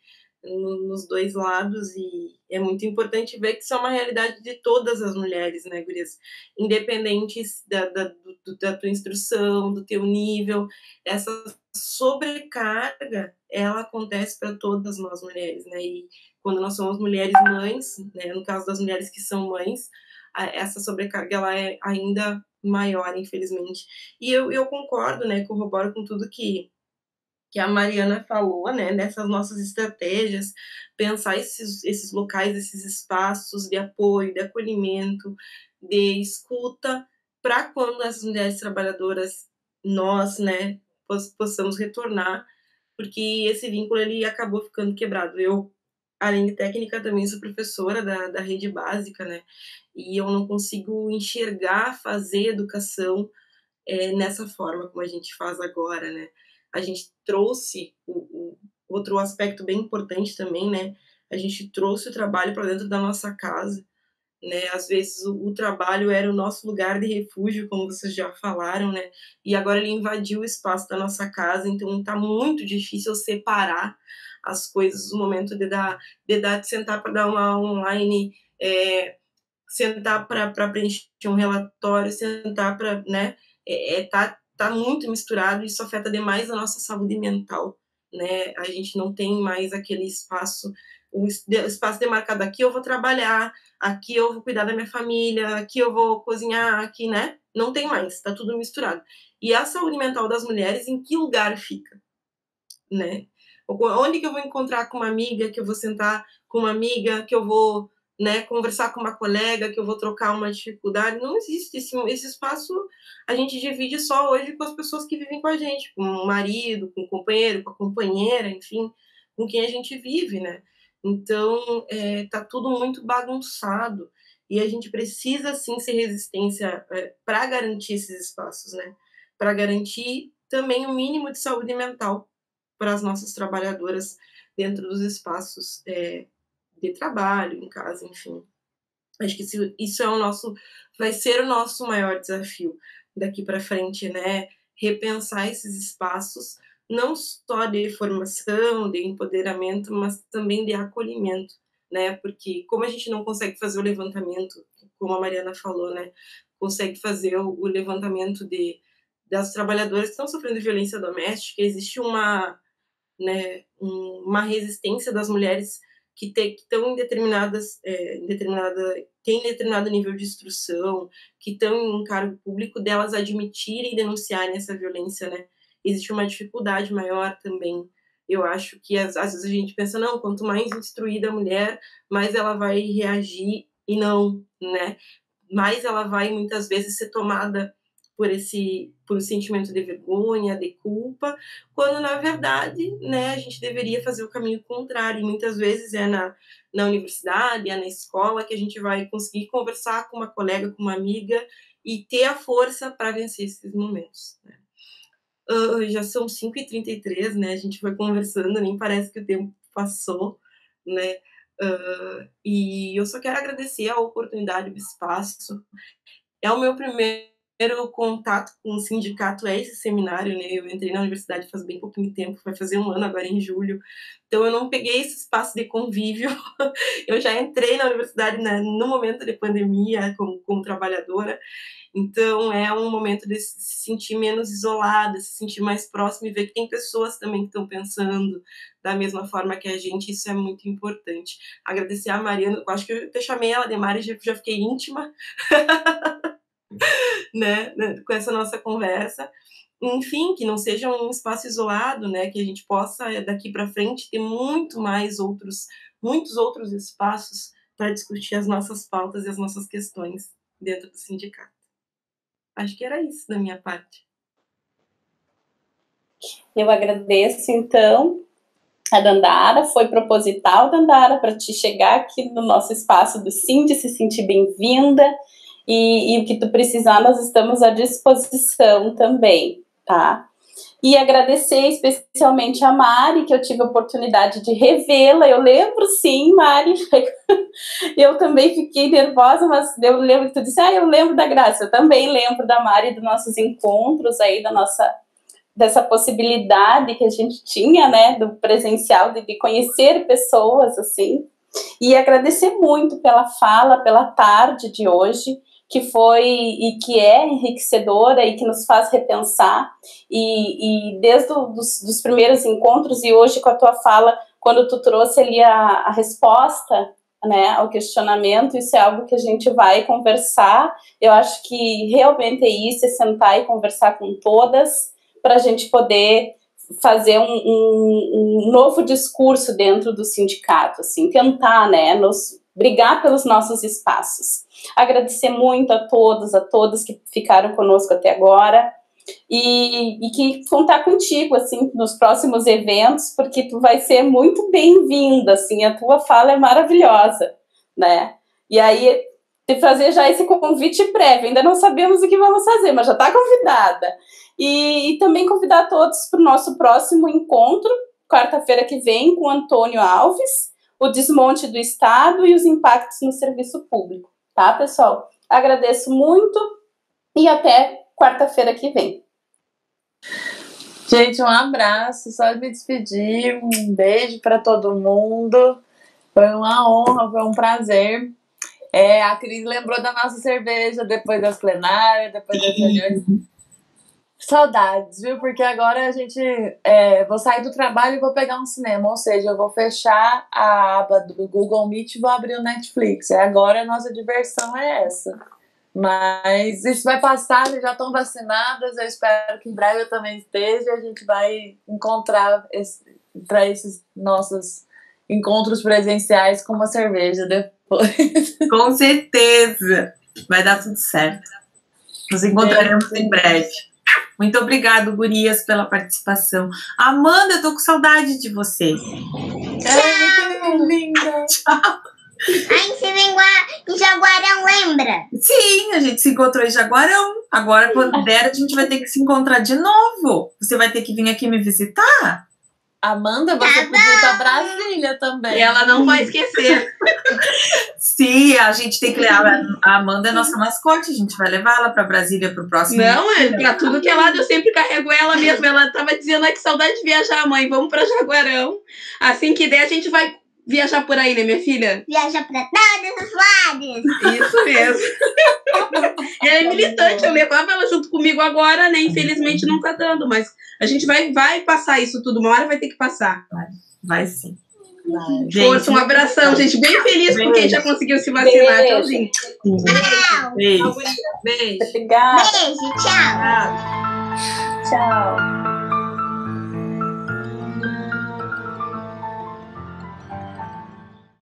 nos dois lados, e é muito importante ver que isso é uma realidade de todas as mulheres, né, gurias? Independentes da tua instrução, do teu nível, essa sobrecarga, ela acontece para todas nós mulheres, né? E quando nós somos mulheres mães, né, no caso das mulheres que são mães, essa sobrecarga ela é ainda maior, infelizmente. E eu concordo, né, corroboro com tudo que a Mariana falou, né, dessas nossas estratégias, pensar esses locais, esses espaços de apoio, de acolhimento, de escuta, para quando as mulheres trabalhadoras, nós, né, possamos retornar, porque esse vínculo ele acabou ficando quebrado. Eu, além de técnica, também sou professora da rede básica, né, e eu não consigo enxergar, fazer educação nessa forma como a gente faz agora, né? A gente trouxe o outro aspecto bem importante também, né? A gente trouxe o trabalho para dentro da nossa casa, né? Às vezes o trabalho era o nosso lugar de refúgio, como vocês já falaram, né? E agora ele invadiu o espaço da nossa casa, então está muito difícil separar as coisas, o momento de sentar para dar uma online, sentar para preencher um relatório, sentar para, né? Tá muito misturado, e isso afeta demais a nossa saúde mental, né? A gente não tem mais aquele espaço, o espaço demarcado. Aqui eu vou trabalhar, aqui eu vou cuidar da minha família, aqui eu vou cozinhar, aqui, né? Não tem mais, tá tudo misturado. E a saúde mental das mulheres, em que lugar fica, né? Onde que eu vou encontrar com uma amiga, que eu vou sentar com uma amiga, que eu vou, né, conversar com uma colega, que eu vou trocar uma dificuldade? Não existe esse espaço. A gente divide só hoje com as pessoas que vivem com a gente, com o marido, com o companheiro, com a companheira, enfim, com quem a gente vive, né? Então, tá tudo muito bagunçado. E a gente precisa, sim, ser resistência para garantir esses espaços, né? Para garantir também o mínimo de saúde mental para as nossas trabalhadoras dentro dos espaços de trabalho, em casa, enfim. Acho que isso vai ser o nosso maior desafio daqui para frente, né? Repensar esses espaços, não só de formação, de empoderamento, mas também de acolhimento, né? Porque como a gente não consegue fazer o levantamento, como a Mariana falou, né? Consegue fazer o levantamento das trabalhadoras que estão sofrendo violência doméstica, existe uma resistência das mulheres que estão têm determinado nível de instrução, que estão em um cargo público, delas admitirem e denunciarem essa violência, né? Existe uma dificuldade maior também. Eu acho que às vezes a gente pensa, não, quanto mais instruída a mulher, mais ela vai reagir, e não, né? Mais ela vai, muitas vezes, ser tomada por um sentimento de vergonha, de culpa, quando, na verdade, né, a gente deveria fazer o caminho contrário. E muitas vezes é na universidade, é na escola, que a gente vai conseguir conversar com uma colega, com uma amiga, e ter a força para vencer esses momentos, né? Já são 5h33, né? A gente vai conversando, nem parece que o tempo passou, né? E eu só quero agradecer a oportunidade do espaço. É o meu primeiro contato com o sindicato, esse seminário, né? Eu entrei na universidade faz bem pouquinho tempo, vai fazer 1 ano agora em julho, então eu não peguei esse espaço de convívio. Eu já entrei na universidade, né, no momento de pandemia, como trabalhadora, então é um momento de se sentir menos isolada, se sentir mais próxima e ver que tem pessoas também que estão pensando da mesma forma que a gente, isso é muito importante. Agradecer a Mariana, eu acho que eu até chamei ela de Mari, já fiquei íntima, né, com essa nossa conversa. Enfim, que não seja um espaço isolado, né, que a gente possa, daqui para frente, ter muitos outros espaços para discutir as nossas pautas e as nossas questões dentro do sindicato. Acho que era isso da minha parte. Eu agradeço, então, a Dandara. Foi proposital, Dandara, para te chegar aqui no nosso espaço do Sindi, se sentir bem-vinda. E o que tu precisar, nós estamos à disposição também, tá? E agradecer especialmente a Mari, que eu tive a oportunidade de revê-la. Eu lembro, sim, Mari. Eu também fiquei nervosa, mas eu lembro que tu disse, eu lembro da Graça. Eu também lembro da Mari, dos nossos encontros aí, dessa possibilidade que a gente tinha, né, do presencial, de conhecer pessoas, assim. E agradecer muito pela fala, pela tarde de hoje, que foi e que é enriquecedora e que nos faz repensar, e desde dos primeiros encontros, e hoje com a tua fala, quando tu trouxe ali a resposta, né, ao questionamento, isso é algo que a gente vai conversar. Eu acho que realmente é isso, é sentar e conversar com todas, para a gente poder fazer um novo discurso dentro do sindicato, assim, tentar, né, brigar pelos nossos espaços. Agradecer muito a todas que ficaram conosco até agora, e que contar contigo, assim, nos próximos eventos, porque tu vai ser muito bem-vinda, assim, a tua fala é maravilhosa, né? E aí, te fazer já esse convite prévio, ainda não sabemos o que vamos fazer, mas já está convidada. E também convidar todos para o nosso próximo encontro, quarta-feira que vem, com Antônio Alves, o desmonte do Estado e os impactos no serviço público. Tá, pessoal? Agradeço muito e até quarta-feira que vem. Gente, um abraço, só de me despedir, um beijo para todo mundo. Foi uma honra, foi um prazer. A Cris lembrou da nossa cerveja depois das plenárias, depois das reuniões. Saudades, viu? Porque agora a gente... vou sair do trabalho e vou pegar um cinema. Ou seja, eu vou fechar a aba do Google Meet e vou abrir o Netflix. Agora a nossa diversão é essa. Mas isso vai passar, já estão vacinadas. Eu espero que em breve eu também esteja. A gente vai encontrar para esses nossos encontros presenciais com uma cerveja depois. Com certeza. Vai dar tudo certo. Nos encontraremos em breve. Muito obrigado, gurias, pela participação. Amanda, eu tô com saudade de você. Muito linda. Tchau. A gente se vem em Jaguarão, lembra? Sim, a gente se encontrou em Jaguarão. Agora, quando der, a gente vai ter que se encontrar de novo. Você vai ter que vir aqui me visitar. Amanda, você podia ir pra Brasília também. Ela não vai esquecer. Sim, a gente tem que levar. A Amanda é nossa mascote, a gente vai levar ela pra Brasília pro próximo. Não, pra tudo que é lado eu sempre carrego ela mesmo. Ela tava dizendo, que saudade de viajar, mãe. Vamos pra Jaguarão. Assim que der, a gente vai viajar por aí, né, minha filha? Viaja pra todos os lados. Isso mesmo. E ela é militante, eu levava ela junto comigo agora, né? Infelizmente não tá dando, mas a gente vai passar isso tudo. Uma hora vai ter que passar. Vai sim. Força, um abração, gente. Bem feliz por quem já conseguiu se vacinar. Tchauzinho. Tchau. Beijo. Beijo. Obrigada. Beijo, tchau. Tchau.